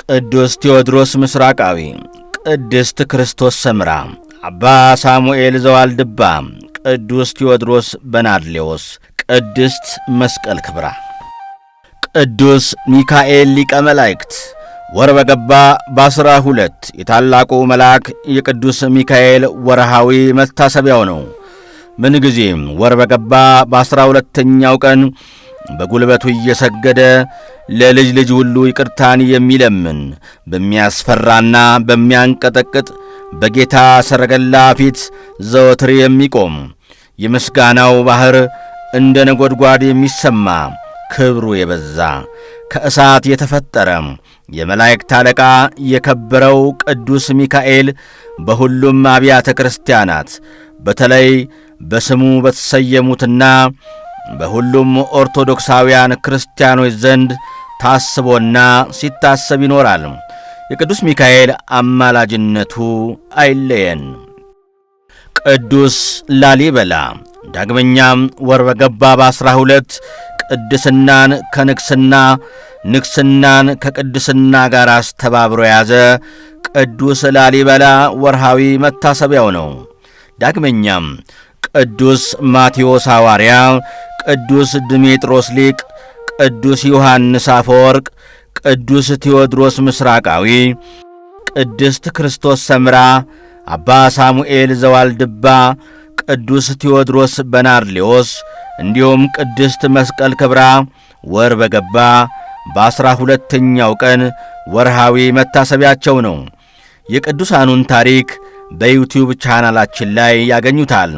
ቅዱስ ቴዎድሮስ ምስራቃዊ፣ ቅድስት ክርስቶስ ሰምራ፣ አባ ሳሙኤል ዘዋልድባ፣ ቅዱስ ቴዎድሮስ በናድሌዎስ፣ ቅድስት መስቀል ክብራ። ቅዱስ ሚካኤል ሊቀ መላእክት ወር በገባ በ12 የታላቁ መልአክ የቅዱስ ሚካኤል ወርሃዊ መታሰቢያው ነው። ምንጊዜም ወር በገባ በ12ኛው ቀን በጉልበቱ እየሰገደ ለልጅ ልጅ ሁሉ ይቅርታን የሚለምን በሚያስፈራና በሚያንቀጠቅጥ በጌታ ሰረገላ ፊት ዘወትር የሚቆም የምስጋናው ባሕር እንደ ነጎድጓድ የሚሰማ ክብሩ የበዛ ከእሳት የተፈጠረ የመላእክት አለቃ የከበረው ቅዱስ ሚካኤል በሁሉም አብያተ ክርስቲያናት በተለይ በስሙ በተሰየሙትና በሁሉም ኦርቶዶክሳውያን ክርስቲያኖች ዘንድ ታስቦና ሲታሰብ ይኖራል። የቅዱስ ሚካኤል አማላጅነቱ አይለየን። ቅዱስ ላሊበላ ዳግመኛም ወር በገባ በ12 ቅድስናን ከንግስና ንግስናን ከቅድስና ጋር አስተባብሮ የያዘ ቅዱስ ላሊበላ ወርሃዊ መታሰቢያው ነው። ዳግመኛም ቅዱስ ማቴዎስ ሐዋርያ፣ ቅዱስ ድሜጥሮስ ሊቅ፣ ቅዱስ ዮሐንስ አፈወርቅ፣ ቅዱስ ቴዎድሮስ ምስራቃዊ፣ ቅድስት ክርስቶስ ሰምራ፣ አባ ሳሙኤል ዘዋልድባ፣ ቅዱስ ቴዎድሮስ በናርሌዎስ እንዲሁም ቅድስት መስቀል ክብራ ወር በገባ በ12ኛው ቀን ወርሃዊ መታሰቢያቸው ነው። የቅዱሳኑን ታሪክ በዩቲዩብ ቻናላችን ላይ ያገኙታል።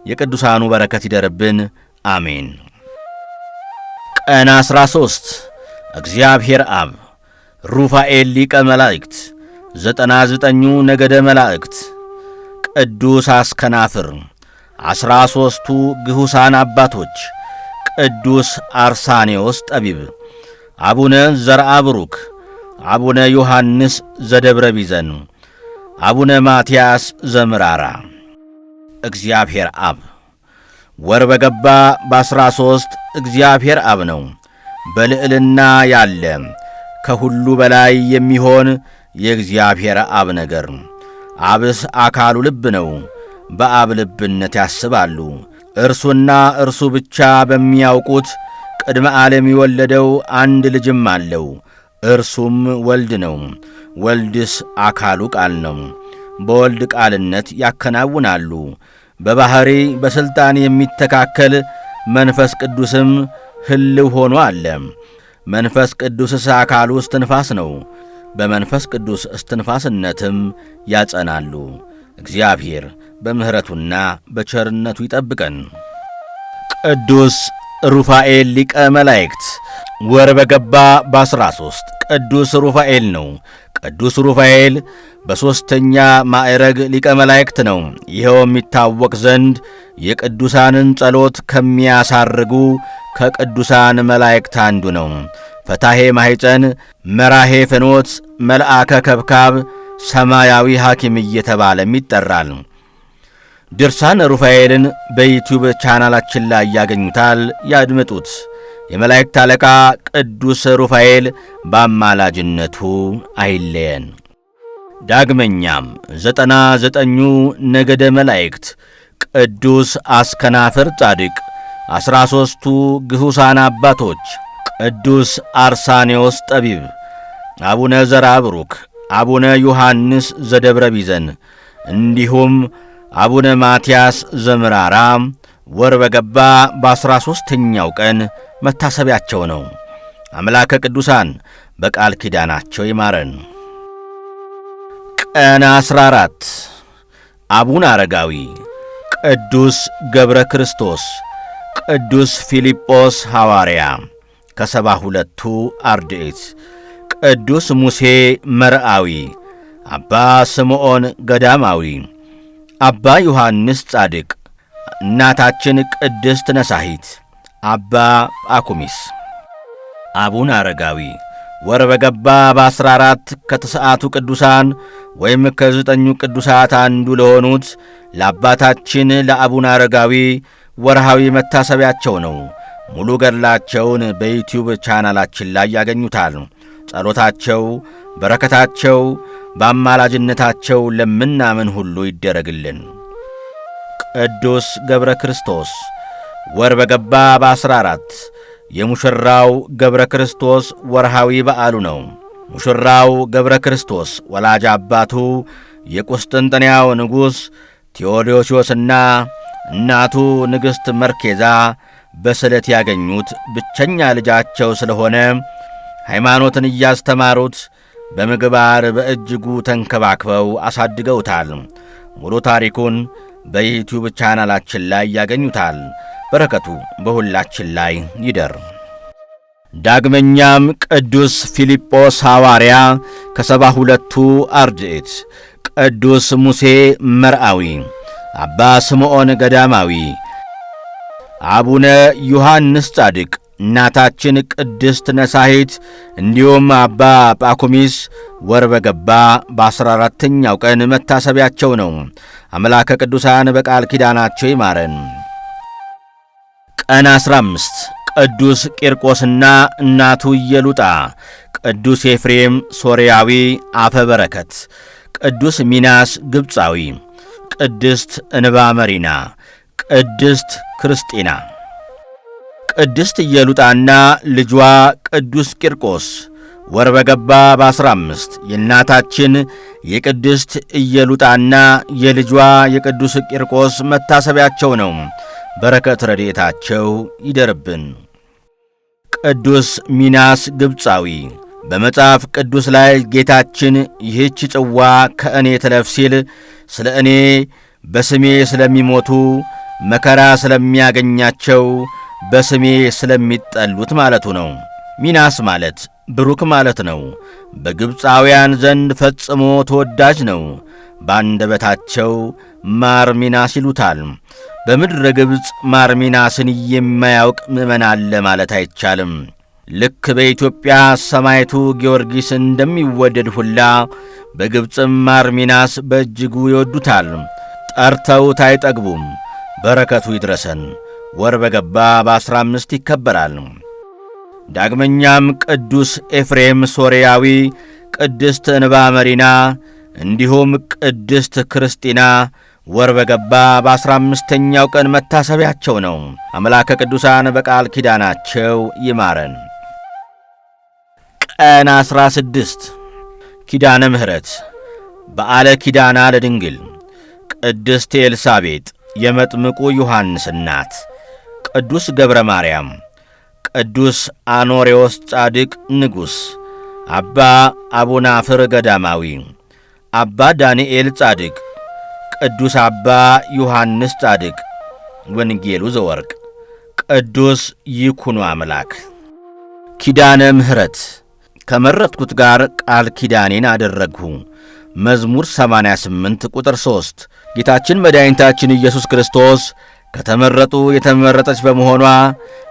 የቅዱሳኑ በረከት ይደርብን፣ አሜን። ቀን 13 እግዚአብሔር አብ፣ ሩፋኤል ሊቀ መላእክት፣ 99ኙ ነገደ መላእክት፣ ቅዱስ አስከናፍር፣ 13ቱ ግሁሳን አባቶች፣ ቅዱስ አርሳኔዎስ ጠቢብ፣ አቡነ ዘርአ ብሩክ፣ አቡነ ዮሐንስ ዘደብረ ቢዘን፣ አቡነ ማትያስ ዘምራራ። እግዚአብሔር አብ ወር በገባ በ13 እግዚአብሔር አብ ነው። በልዕልና ያለ ከሁሉ በላይ የሚሆን የእግዚአብሔር አብ ነገር። አብስ አካሉ ልብ ነው። በአብ ልብነት ያስባሉ። እርሱና እርሱ ብቻ በሚያውቁት ቅድመ ዓለም የወለደው አንድ ልጅም አለው። እርሱም ወልድ ነው። ወልድስ አካሉ ቃል ነው። በወልድ ቃልነት ያከናውናሉ። በባሕሪ በሥልጣን የሚተካከል መንፈስ ቅዱስም ሕልው ሆኖ አለ። መንፈስ ቅዱስስ አካሉ እስትንፋስ ነው። በመንፈስ ቅዱስ እስትንፋስነትም ያጸናሉ። እግዚአብሔር በምሕረቱና በቸርነቱ ይጠብቀን። ቅዱስ ሩፋኤል ሊቀ መላእክት ወር በገባ በ13 ቅዱስ ሩፋኤል ነው። ቅዱስ ሩፋኤል በሦስተኛ ማዕረግ ሊቀ መላእክት ነው። ይኸው የሚታወቅ ዘንድ የቅዱሳንን ጸሎት ከሚያሳርጉ ከቅዱሳን መላእክት አንዱ ነው። ፈታሄ ማኅፀን፣ መራሄ ፍኖት፣ መልአከ ከብካብ፣ ሰማያዊ ሐኪም እየተባለም ይጠራል። ድርሳን ሩፋኤልን በዩቲዩብ ቻናላችን ላይ ያገኙታል፣ ያድምጡት። የመላእክት አለቃ ቅዱስ ሩፋኤል በአማላጅነቱ አይለየን። ዳግመኛም 99ኙ ነገደ መላእክት ቅዱስ አስከናፍር ጻድቅ፣ 13ቱ ግሁሳን አባቶች ቅዱስ አርሳኔዎስ ጠቢብ፣ አቡነ ዘራብሩክ፣ አቡነ ዮሐንስ ዘደብረ ቢዘን እንዲሁም አቡነ ማትያስ ዘምራራ ወር በገባ በ13ኛው ቀን መታሰቢያቸው ነው። አምላከ ቅዱሳን በቃል ኪዳናቸው ይማረን። ቀን 14 አቡነ አረጋዊ፣ ቅዱስ ገብረ ክርስቶስ፣ ቅዱስ ፊልጶስ ሐዋርያ ከ72ቱ አርድእት፣ ቅዱስ ሙሴ መርአዊ፣ አባ ስምዖን ገዳማዊ፣ አባ ዮሐንስ ጻድቅ፣ እናታችን ቅድስት ነሳሂት፣ አባ ጳኩሚስ። አቡነ አረጋዊ ወር በገባ በ14 ከተሰዓቱ ቅዱሳን ወይም ከ9ኙ ቅዱሳት አንዱ ለሆኑት ለአባታችን ለአቡነ አረጋዊ ወርሃዊ መታሰቢያቸው ነው። ሙሉ ገድላቸውን በዩቲዩብ ቻናላችን ላይ ያገኙታል። ጸሎታቸው፣ በረከታቸው፣ በአማላጅነታቸው ለምናምን ሁሉ ይደረግልን። ቅዱስ ገብረ ክርስቶስ ወር በገባ በ14 የሙሽራው ገብረ ክርስቶስ ወርሃዊ በዓሉ ነው። ሙሽራው ገብረ ክርስቶስ ወላጅ አባቱ የቁስጥንጥንያው ንጉሥ ቴዎዶስዮስና እናቱ ንግሥት መርኬዛ በስለት ያገኙት ብቸኛ ልጃቸው ስለሆነ ሃይማኖትን እያስተማሩት በምግባር በእጅጉ ተንከባክበው አሳድገውታል። ሙሉ ታሪኩን በዩቲዩብ ቻናላችን ላይ ያገኙታል። በረከቱ በሁላችን ላይ ይደር። ዳግመኛም ቅዱስ ፊልጶስ ሐዋርያ ከ72ቱ አርድእት፣ ቅዱስ ሙሴ መርአዊ፣ አባ ስምዖን ገዳማዊ፣ አቡነ ዮሐንስ ጻድቅ፣ እናታችን ቅድስት ነሳሂት እንዲሁም አባ ጳኩሚስ ወር በገባ በ14ኛው ቀን መታሰቢያቸው ነው። አምላከ ቅዱሳን በቃል ኪዳናቸው ይማረን። ቀን 15 ቅዱስ ቂርቆስና እናቱ ኢየሉጣ፣ ቅዱስ ኤፍሬም ሶርያዊ አፈ በረከት፣ ቅዱስ ሚናስ ግብፃዊ፣ ቅድስት እንባ መሪና፣ ቅድስት ክርስቲና። ቅድስት ኢየሉጣና ልጇ ቅዱስ ቂርቆስ ወር በገባ በ15 የእናታችን የቅድስት ኢየሉጣና የልጇ የቅዱስ ቂርቆስ መታሰቢያቸው ነው። በረከት ረድኤታቸው ይደርብን። ቅዱስ ሚናስ ግብፃዊ በመጽሐፍ ቅዱስ ላይ ጌታችን ይህች ጽዋ ከእኔ ትለፍ ሲል ስለ እኔ በስሜ ስለሚሞቱ መከራ ስለሚያገኛቸው በስሜ ስለሚጠሉት ማለቱ ነው። ሚናስ ማለት ብሩክ ማለት ነው። በግብፃውያን ዘንድ ፈጽሞ ተወዳጅ ነው። በአንደበታቸው ማር ሚናስ ይሉታል። በምድረ ግብፅ ማር ሚናስን የማያውቅ ምዕመን አለ ማለት አይቻልም። ልክ በኢትዮጵያ ሰማዕቱ ጊዮርጊስ እንደሚወደድ ሁላ በግብፅም ማር ሚናስ በእጅጉ ይወዱታል። ጠርተውት አይጠግቡም። በረከቱ ይድረሰን። ወር በገባ በ15 ይከበራል። ዳግመኛም ቅዱስ ኤፍሬም ሶርያዊ፣ ቅድስት እንባ መሪና እንዲሁም ቅድስት ክርስቲና ወር በገባ በ15ኛው ቀን መታሰቢያቸው ነው። አምላከ ቅዱሳን በቃል ኪዳናቸው ይማረን። ቀን 16 ኪዳነ ምሕረት በዓለ ኪዳና ለድንግል ቅድስት ኤልሳቤጥ የመጥምቁ ዮሐንስ እናት፣ ቅዱስ ገብረ ማርያም፣ ቅዱስ አኖሬዎስ ጻድቅ ንጉሥ፣ አባ አቡናፍር ገዳማዊ፣ አባ ዳንኤል ጻድቅ፣ ቅዱስ አባ ዮሐንስ ጻድቅ፣ ወንጌሉ ዘወርቅ፣ ቅዱስ ይኩኖ አምላክ። ኪዳነ ምሕረት ከመረጥኩት ጋር ቃል ኪዳኔን አደረግሁ። መዝሙር 88 ቁጥር 3። ጌታችን መድኃኒታችን ኢየሱስ ክርስቶስ ከተመረጡ የተመረጠች በመሆኗ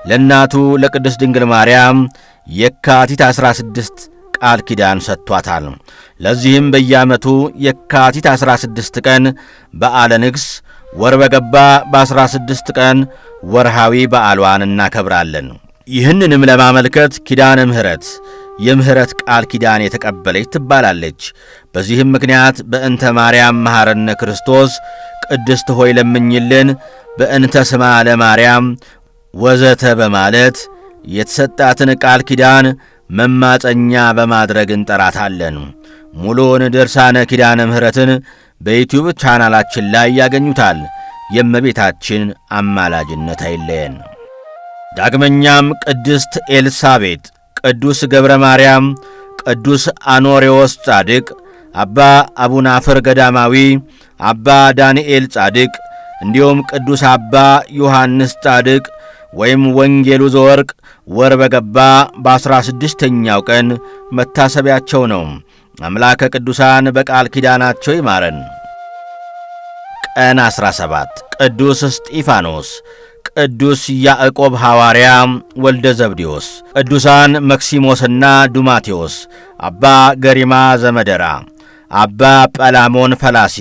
ለእናቱ ለቅድስት ድንግል ማርያም የካቲት 16 ቃል ኪዳን ሰጥቷታል። ለዚህም በየዓመቱ የካቲት 16 ቀን በዓለ ንግሥ፣ ወር በገባ በ16 ቀን ወርሃዊ በዓሏን እናከብራለን። ይህንንም ለማመልከት ኪዳነ ምሕረት የምሕረት ቃል ኪዳን የተቀበለች ትባላለች። በዚህም ምክንያት በእንተ ማርያም መሐረነ ክርስቶስ፣ ቅድስት ሆይ ለምኝልን፣ በእንተ ስማ ለማርያም ወዘተ በማለት የተሰጣትን ቃል ኪዳን መማፀኛ በማድረግ እንጠራታለን። ሙሉውን ድርሳነ ኪዳነ ምሕረትን በዩቲዩብ ቻናላችን ላይ ያገኙታል። የእመቤታችን አማላጅነት አይለየን። ዳግመኛም ቅድስት ኤልሳቤጥ፣ ቅዱስ ገብረ ማርያም፣ ቅዱስ አኖሬዎስ ጻድቅ፣ አባ አቡናፍር ገዳማዊ፣ አባ ዳንኤል ጻድቅ እንዲሁም ቅዱስ አባ ዮሐንስ ጻድቅ ወይም ወንጌሉ ዘወርቅ ወር በገባ በ16ኛው ቀን መታሰቢያቸው ነው። አምላከ ቅዱሳን በቃል ኪዳናቸው ይማረን። ቀን 17 ቅዱስ እስጢፋኖስ፣ ቅዱስ ያዕቆብ ሐዋርያ ወልደ ዘብዴዎስ፣ ቅዱሳን መክሲሞስና ዱማቴዎስ፣ አባ ገሪማ ዘመደራ፣ አባ ጰላሞን ፈላሲ፣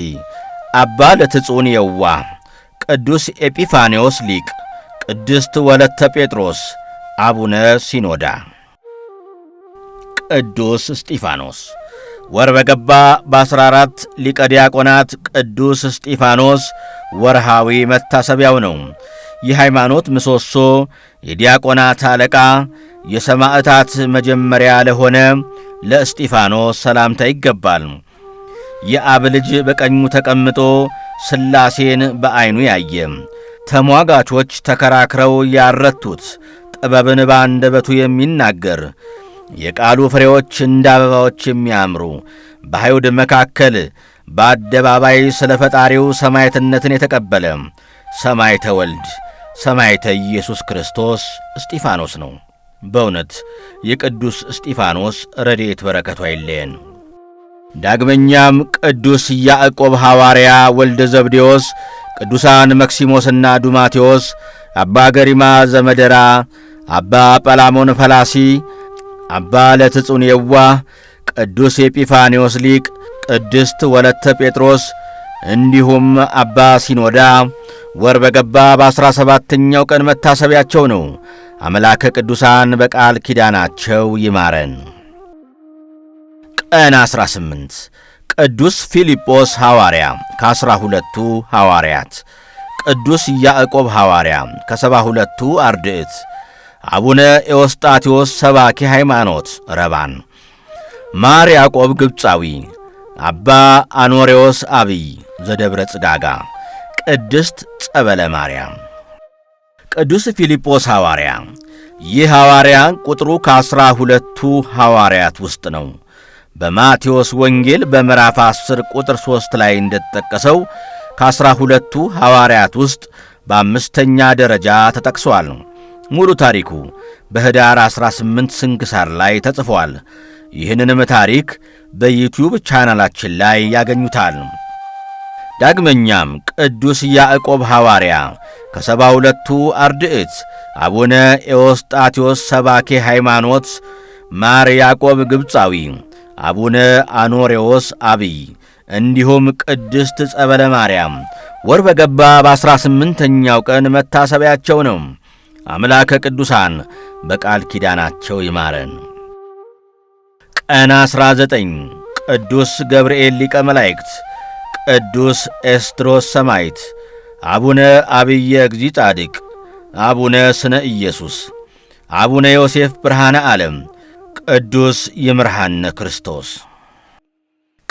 አባ ለትጹን የዋህ፣ ቅዱስ ኤጲፋንዮስ ሊቅ፣ ቅድስት ወለተ ጴጥሮስ፣ አቡነ ሲኖዳ። ቅዱስ እስጢፋኖስ ወር በገባ በ14 ሊቀ ዲያቆናት ቅዱስ እስጢፋኖስ ወርሃዊ መታሰቢያው ነው። የሃይማኖት ምሰሶ፣ የዲያቆናት አለቃ፣ የሰማዕታት መጀመሪያ ለሆነ ለእስጢፋኖስ ሰላምታ ይገባል። የአብ ልጅ በቀኙ ተቀምጦ ሥላሴን በዐይኑ ያየ፣ ተሟጋቾች ተከራክረው ያረቱት፣ ጥበብን በአንደበቱ የሚናገር፣ የቃሉ ፍሬዎች እንደ አበባዎች የሚያምሩ፣ በአይሁድ መካከል በአደባባይ ስለ ፈጣሪው ሰማዕትነትን የተቀበለ ሰማዕተ ወልድ ሰማዕተ ኢየሱስ ክርስቶስ እስጢፋኖስ ነው። በእውነት የቅዱስ እስጢፋኖስ ረድኤት በረከቱ አይለየን። ዳግመኛም ቅዱስ ያዕቆብ ሐዋርያ ወልደ ዘብዴዎስ፣ ቅዱሳን መክሲሞስና ዱማቴዎስ፣ አባ ገሪማ ዘመደራ፣ አባ ጰላሞን ፈላሲ፣ አባ ለትጹን የዋህ፣ ቅዱስ ኤጲፋንዮስ ሊቅ፣ ቅድስት ወለተ ጴጥሮስ እንዲሁም አባ ሲኖዳ ወር በገባ በ17ኛው ቀን መታሰቢያቸው ነው። አምላከ ቅዱሳን በቃል ኪዳናቸው ይማረን። ቀን 18 ቅዱስ ፊልጶስ ሐዋርያ ከ12ቱ ሐዋርያት፣ ቅዱስ ያዕቆብ ሐዋርያ ከ72ቱ አርድእት፣ አቡነ ኤዎስጣቴዎስ ሰባኪ ሃይማኖት ረባን፣ ማር ያዕቆብ ግብፃዊ፣ አባ አኖሬዎስ አብይ ዘደብረ ጽጋጋ፣ ቅድስት ጸበለ ማርያም። ቅዱስ ፊልጶስ ሐዋርያ ይህ ሐዋርያ ቁጥሩ ከ12ቱ ሐዋርያት ውስጥ ነው። በማቴዎስ ወንጌል በምዕራፍ 10 ቁጥር 3 ላይ እንደተጠቀሰው ከ12ቱ ሐዋርያት ውስጥ በአምስተኛ ደረጃ ተጠቅሷል። ሙሉ ታሪኩ በኅዳር 18 ስንክሳር ላይ ተጽፏል። ይህንንም ታሪክ በዩቲዩብ ቻናላችን ላይ ያገኙታል። ዳግመኛም ቅዱስ ያዕቆብ ሐዋርያ ከ72ቱ አርድእት፣ አቡነ ኤዎስጣቴዎስ ሰባኬ ሃይማኖት፣ ማር ያዕቆብ ግብፃዊ፣ አቡነ አኖሬዎስ አብይ እንዲሁም ቅድስት ጸበለ ማርያም ወር በገባ በ18ኛው ቀን መታሰቢያቸው ነው። አምላከ ቅዱሳን በቃል ኪዳናቸው ይማረን። ቀን 19 ቅዱስ ገብርኤል ሊቀ መላእክት፣ ቅዱስ ኤስድሮስ ሰማዕት፣ አቡነ አብየ እግዚእ ጻድቅ፣ አቡነ ስነ ኢየሱስ፣ አቡነ ዮሴፍ ብርሃነ ዓለም፣ ቅዱስ ይምርሃነ ክርስቶስ።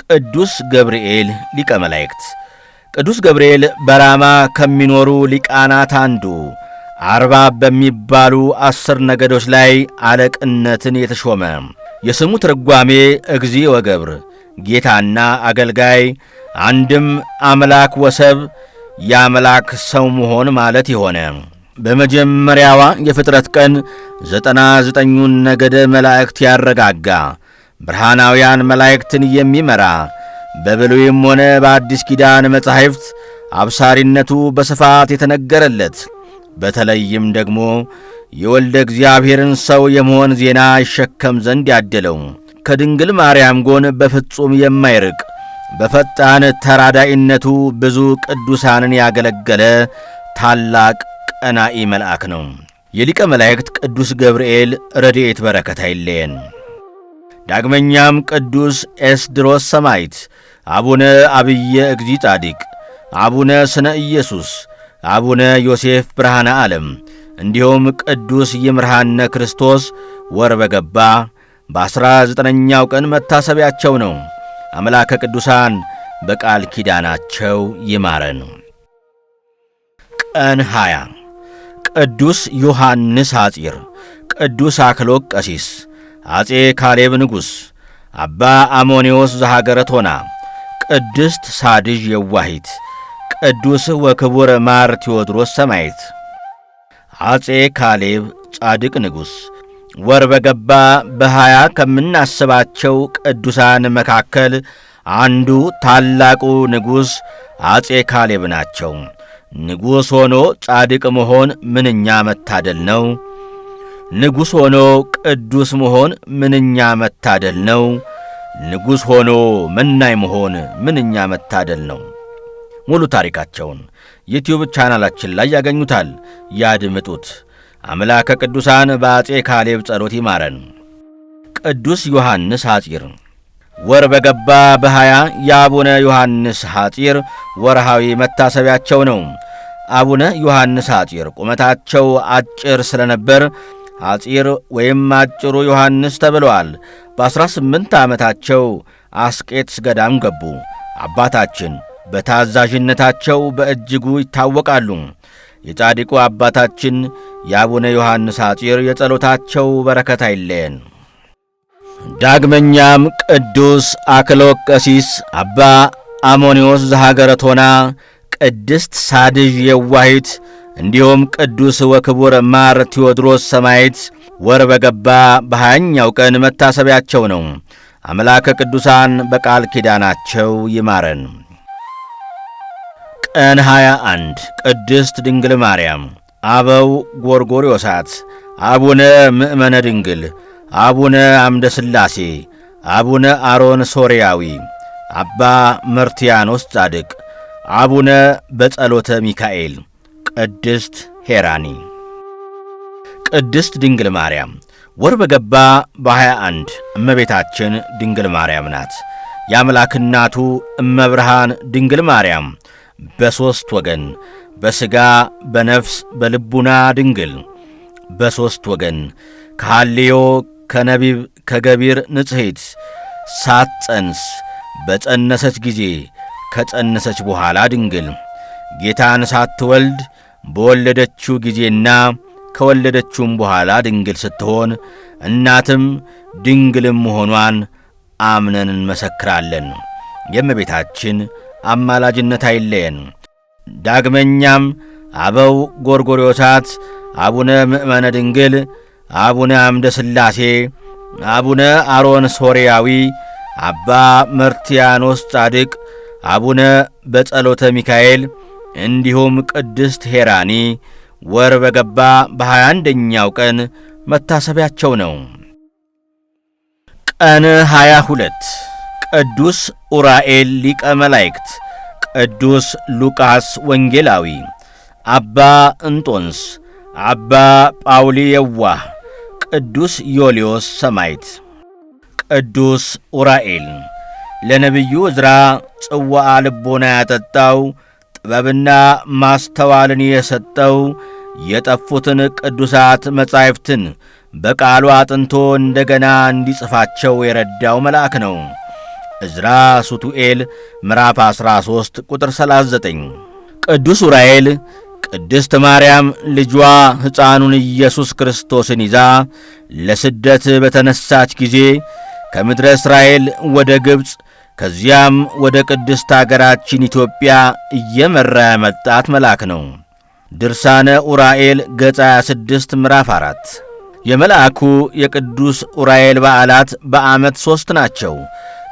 ቅዱስ ገብርኤል ሊቀ መላእክት። ቅዱስ ገብርኤል በራማ ከሚኖሩ ሊቃናት አንዱ አርባብ በሚባሉ 10 ነገዶች ላይ አለቅነትን የተሾመ። የስሙ ትርጓሜ እግዚእ ወገብር፣ ጌታና አገልጋይ፣ አንድም አምላክ ወሰብ፣ የአምላክ ሰው መሆን ማለት የሆነ በመጀመሪያዋ የፍጥረት ቀን 99ኙን ነገደ መላእክት ያረጋጋ፣ ብርሃናውያን መላእክትን የሚመራ፣ በብሉይም ሆነ በአዲስ ኪዳን መጻሕፍት አብሳሪነቱ በስፋት የተነገረለት፣ በተለይም ደግሞ የወልደ እግዚአብሔርን ሰው የመሆን ዜና ይሸከም ዘንድ ያደለው፣ ከድንግል ማርያም ጎን በፍጹም የማይርቅ፣ በፈጣን ተራዳኢነቱ ብዙ ቅዱሳንን ያገለገለ ታላቅ ቀናኢ መልአክ ነው። የሊቀ መላእክት ቅዱስ ገብርኤል ረድኤት በረከት አይለየን። ዳግመኛም ቅዱስ ኤስድሮስ ሰማዕት፣ አቡነ አብየ እግዚእ ጻድቅ፣ አቡነ ስነ ኢየሱስ፣ አቡነ ዮሴፍ ብርሃነ ዓለም እንዲሁም ቅዱስ ይምርሃነ ክርስቶስ ወር በገባ በ19ኛው ቀን መታሰቢያቸው ነው። አምላከ ቅዱሳን በቃል ኪዳናቸው ይማረን። ቀን 20 ቅዱስ ዮሐንስ ሐጺር፣ ቅዱስ አክሎቅ ቀሲስ፣ አፄ ካሌብ ንጉሥ፣ አባ አሞኔዎስ ዘሃገረ ቶና፣ ቅድስት ሳድዥ የዋሂት፣ ቅዱስ ወክቡር ማር ቴዎድሮስ ሰማዕት። አፄ ካሌብ ጻድቅ ንጉሥ ወር በገባ በ20 ከምናስባቸው ቅዱሳን መካከል አንዱ ታላቁ ንጉሥ አፄ ካሌብ ናቸው። ንጉሥ ሆኖ ጻድቅ መሆን ምንኛ መታደል ነው! ንጉሥ ሆኖ ቅዱስ መሆን ምንኛ መታደል ነው! ንጉሥ ሆኖ መናኝ መሆን ምንኛ መታደል ነው! ሙሉ ታሪካቸውን ዩቲዩብ ቻናላችን ላይ ያገኙታል። ያድምጡት። አምላከ ቅዱሳን በአፄ ካሌብ ጸሎት ይማረን። ቅዱስ ዮሐንስ ሐጺር ወር በገባ በ20 የአቡነ ዮሐንስ ሐጺር ወርሃዊ መታሰቢያቸው ነው። አቡነ ዮሐንስ ሐጺር ቁመታቸው አጭር ስለነበር ሐጺር ወይም አጭሩ ዮሐንስ ተብለዋል። በ18 ዓመታቸው አስቄጥስ ገዳም ገቡ። አባታችን በታዛዥነታቸው በእጅጉ ይታወቃሉ። የጻድቁ አባታችን የአቡነ ዮሐንስ ሐጺር የጸሎታቸው በረከት አይለየን። ዳግመኛም ቅዱስ አክሎቅ ቀሲስ፣ አባ አሞኔዎስ ዘሃገረ ቶና፣ ቅድስት ሳድዥ የዋሂት እንዲሁም ቅዱስ ወክቡር ማር ቴዎድሮስ ሰማዕት ወር በገባ በ20ኛው ቀን መታሰቢያቸው ነው። አምላከ ቅዱሳን በቃል ኪዳናቸው ይማረን። ቀን 21 ቅድስት ድንግል ማርያም፣ አበው ጎርጎርዮሳት፣ አቡነ ምእመነ ድንግል፣ አቡነ አምደ ሥላሴ፣ አቡነ አሮን ሶርያዊ፣ አባ መርትያኖስ ጻድቅ፣ አቡነ በጸሎተ ሚካኤል፣ ቅድስት ሄራኒ። ቅድስት ድንግል ማርያም ወር በገባ በ21 እመቤታችን ድንግል ማርያም ናት። የአምላክ እናቱ እመብርሃን ድንግል ማርያም በሦስት ወገን በሥጋ በነፍስ በልቡና ድንግል፣ በሦስት ወገን ከሐልዮ ከነቢብ ከገቢር ንጽሕት፣ ሳትጸንስ በጸነሰች ጊዜ ከጸነሰች በኋላ ድንግል፣ ጌታን ሳትወልድ በወለደችው ጊዜና ከወለደችውም በኋላ ድንግል ስትሆን እናትም ድንግልም መሆኗን አምነን እንመሰክራለን። የእመቤታችን አማላጅነት አይለየን። ዳግመኛም አበው ጎርጎርዮሳት፣ አቡነ ምእመነ ድንግል፣ አቡነ አምደ ሥላሴ፣ አቡነ አሮን ሶርያዊ፣ አባ መርትያኖስ ጻድቅ፣ አቡነ በጸሎተ ሚካኤል እንዲሁም ቅድስት ሄራኒ ወር በገባ በ21ኛው ቀን መታሰቢያቸው ነው። ቀን 22 ቅዱስ ኡራኤል ሊቀ መላእክት፣ ቅዱስ ሉቃስ ወንጌላዊ፣ አባ እንጦንስ፣ አባ ጳውሊ የዋህ፣ ቅዱስ ዮልዮስ ሰማዕት። ቅዱስ ኡራኤል ለነቢዩ ዕዝራ ጽዋዓ ልቦና ያጠጣው፣ ጥበብና ማስተዋልን የሰጠው፣ የጠፉትን ቅዱሳት መጻሕፍትን በቃሉ አጥንቶ እንደገና እንዲጽፋቸው የረዳው መልአክ ነው። ዕዝራ ሱቱኤል ምዕራፍ 13 ቁጥር 39። ቅዱስ ዑራኤል ቅድስት ማርያም ልጇ ሕፃኑን ኢየሱስ ክርስቶስን ይዛ ለስደት በተነሳች ጊዜ ከምድረ እስራኤል ወደ ግብፅ ከዚያም ወደ ቅድስት አገራችን ኢትዮጵያ እየመራ ያመጣት መልአክ ነው። ድርሳነ ዑራኤል ገጽ 26 ምዕራፍ 4። የመልአኩ የቅዱስ ዑራኤል በዓላት በዓመት 3 ናቸው።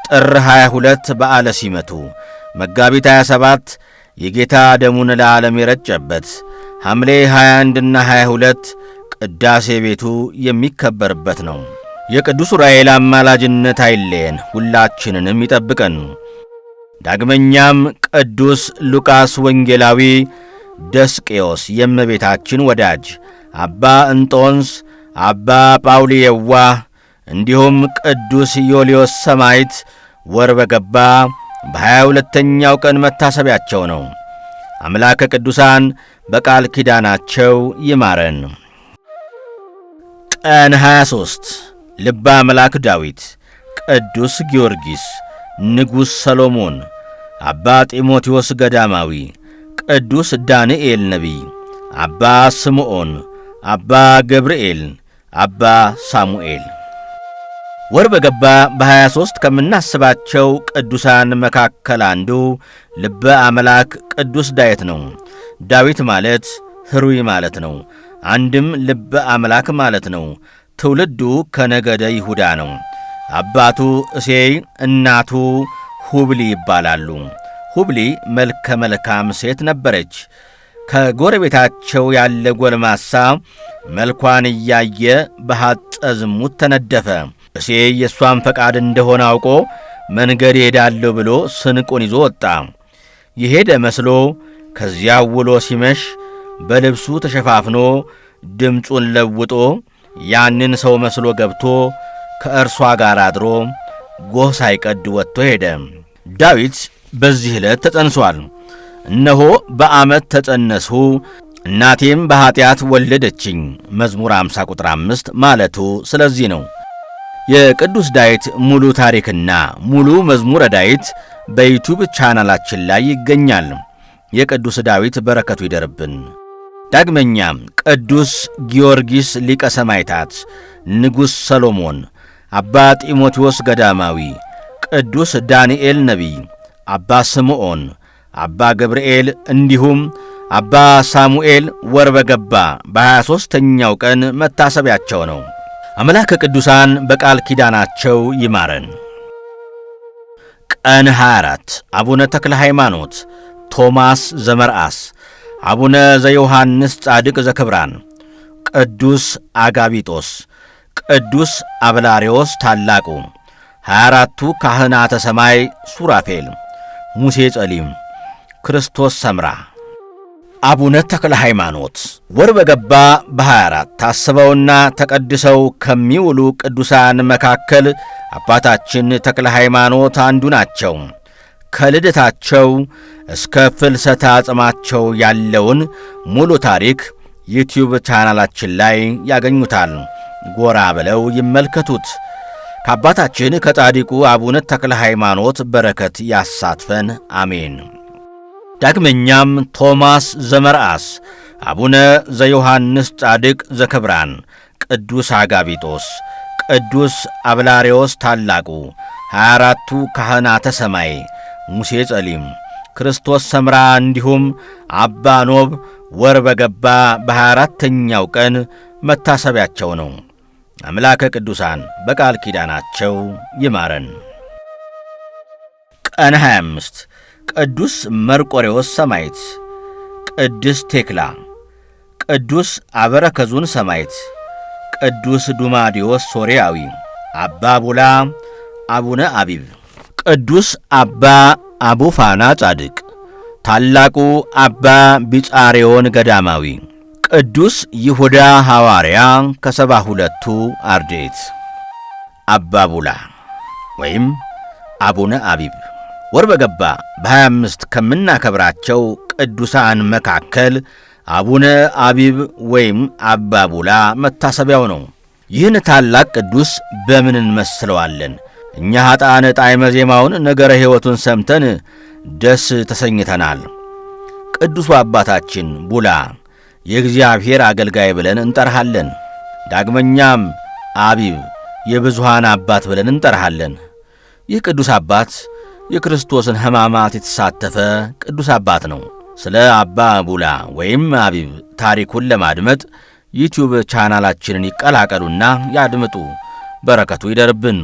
ጥር 22 በዓለ ሲመቱ፣ መጋቢት 27 የጌታ ደሙን ለዓለም የረጨበት፣ ሐምሌ 21 እና 22 ቅዳሴ ቤቱ የሚከበርበት ነው። የቅዱስ ዑራኤል አማላጅነት አይለየን፣ ሁላችንንም ይጠብቀን። ዳግመኛም ቅዱስ ሉቃስ ወንጌላዊ፣ ደስቄዎስ የእመቤታችን ወዳጅ፣ አባ እንጦንስ፣ አባ ጳውሊ የዋህ እንዲሁም ቅዱስ ዮልዮስ ሰማዕት ወር በገባ በ22ኛው ቀን መታሰቢያቸው ነው። አምላከ ቅዱሳን በቃል ኪዳናቸው ይማረን። ቀን 23 ልበ አምላክ ዳዊት፣ ቅዱስ ጊዮርጊስ፣ ንጉሥ ሰሎሞን፣ አባ ጢሞቴዎስ ገዳማዊ፣ ቅዱስ ዳንኤል ነቢይ፣ አባ ስምዖን፣ አባ ገብርኤል፣ አባ ሳሙኤል። ወር በገባ በ23 ከምናስባቸው ቅዱሳን መካከል አንዱ ልበ አምላክ ቅዱስ ዳዊት ነው። ዳዊት ማለት ሕሩይ ማለት ነው። አንድም ልበ አምላክ ማለት ነው። ትውልዱ ከነገደ ይሁዳ ነው። አባቱ እሴይ፣ እናቱ ሁብሊ ይባላሉ። ሁብሊ መልከ መልካም ሴት ነበረች። ከጎረቤታቸው ያለ ጎልማሳ መልኳን እያየ በሐጸ ዝሙት ተነደፈ። እሴይ የእሷን ፈቃድ እንደሆነ አውቆ መንገድ ይሄዳለሁ ብሎ ስንቁን ይዞ ወጣ። የሄደ መስሎ ከዚያ ውሎ ሲመሽ በልብሱ ተሸፋፍኖ ድምፁን ለውጦ ያንን ሰው መስሎ ገብቶ ከእርሷ ጋር አድሮ ጎህ ሳይቀድ ወጥቶ ሄደ። ዳዊት በዚህ ዕለት ተጸንሷል። እነሆ በዓመት ተጸነስሁ እናቴም በኀጢአት ወለደችኝ መዝሙር 50 ቁጥር 5 ማለቱ ስለዚህ ነው። የቅዱስ ዳዊት ሙሉ ታሪክና ሙሉ መዝሙረ ዳዊት በዩቲዩብ ቻናላችን ላይ ይገኛል። የቅዱስ ዳዊት በረከቱ ይደርብን። ዳግመኛም ቅዱስ ጊዮርጊስ ሊቀ ሰማዕታት፣ ንጉሥ ሰሎሞን፣ አባ ጢሞቴዎስ ገዳማዊ፣ ቅዱስ ዳንኤል ነቢይ፣ አባ ስምዖን፣ አባ ገብርኤል እንዲሁም አባ ሳሙኤል ወር በገባ በ23ኛው ቀን መታሰቢያቸው ነው። አምላከ ቅዱሳን በቃል ኪዳናቸው ይማረን። ቀን 24 አቡነ ተክለ ሃይማኖት፣ ቶማስ ዘመርአስ፣ አቡነ ዘዮሐንስ ጻድቅ ዘክብራን፣ ቅዱስ አጋቢጦስ፣ ቅዱስ አብላሪዎስ ታላቁ፣ 24ቱ ካህናተ ሰማይ ሱራፌል፣ ሙሴ ጸሊም፣ ክርስቶስ ሰምራ። አቡነ ተክለ ሃይማኖት ወር በገባ በ24 ታስበውና ተቀድሰው ከሚውሉ ቅዱሳን መካከል አባታችን ተክለ ሃይማኖት አንዱ ናቸው። ከልደታቸው እስከ ፍልሰታ አጽማቸው ያለውን ሙሉ ታሪክ ዩቲዩብ ቻናላችን ላይ ያገኙታል። ጎራ ብለው ይመልከቱት። ከአባታችን ከጻድቁ አቡነ ተክለ ሃይማኖት በረከት ያሳትፈን፣ አሜን። ዳግመኛም ቶማስ ዘመርአስ፣ አቡነ ዘዮሐንስ ጻድቅ ዘክብራን፣ ቅዱስ አጋቢጦስ፣ ቅዱስ አብላሪዎስ ታላቁ፣ 24ቱ ካህናተ ሰማይ፣ ሙሴ ጸሊም፣ ክርስቶስ ሰምራ እንዲሁም አባ ኖብ ወር በገባ በ24ኛው ቀን መታሰቢያቸው ነው። አምላከ ቅዱሳን በቃል ኪዳናቸው ይማረን። ቀን 25 ቅዱስ መርቆሬዎስ ሰማዕት፣ ቅድስት ቴክላ፣ ቅዱስ አበረከዙን ሰማዕት፣ ቅዱስ ዱማዲዮስ ሶርያዊ፣ አባ ቡላ፣ አቡነ አቢብ፣ ቅዱስ አባ አቡፋና ጻድቅ፣ ታላቁ አባ ቢጻሬዮን ገዳማዊ፣ ቅዱስ ይሁዳ ሐዋርያ ከ72ቱ አርድእት። አባ ቡላ ወይም አቡነ አቢብ ወር በገባ በ25 ከምናከብራቸው ቅዱሳን መካከል አቡነ አቢብ ወይም አባ ቡላ መታሰቢያው ነው። ይህን ታላቅ ቅዱስ በምን እንመስለዋለን? እኛ ኃጥአን ጣዕመ ዜማውን ነገረ ሕይወቱን ሰምተን ደስ ተሰኝተናል። ቅዱሱ አባታችን ቡላ የእግዚአብሔር አገልጋይ ብለን እንጠራሃለን። ዳግመኛም አቢብ የብዙሃን አባት ብለን እንጠራሃለን። ይህ ቅዱስ አባት የክርስቶስን ሕማማት የተሳተፈ ቅዱስ አባት ነው። ስለ አባ ቡላ ወይም አቢብ ታሪኩን ለማድመጥ ዩቲዩብ ቻናላችንን ይቀላቀሉና ያድምጡ። በረከቱ ይደርብን።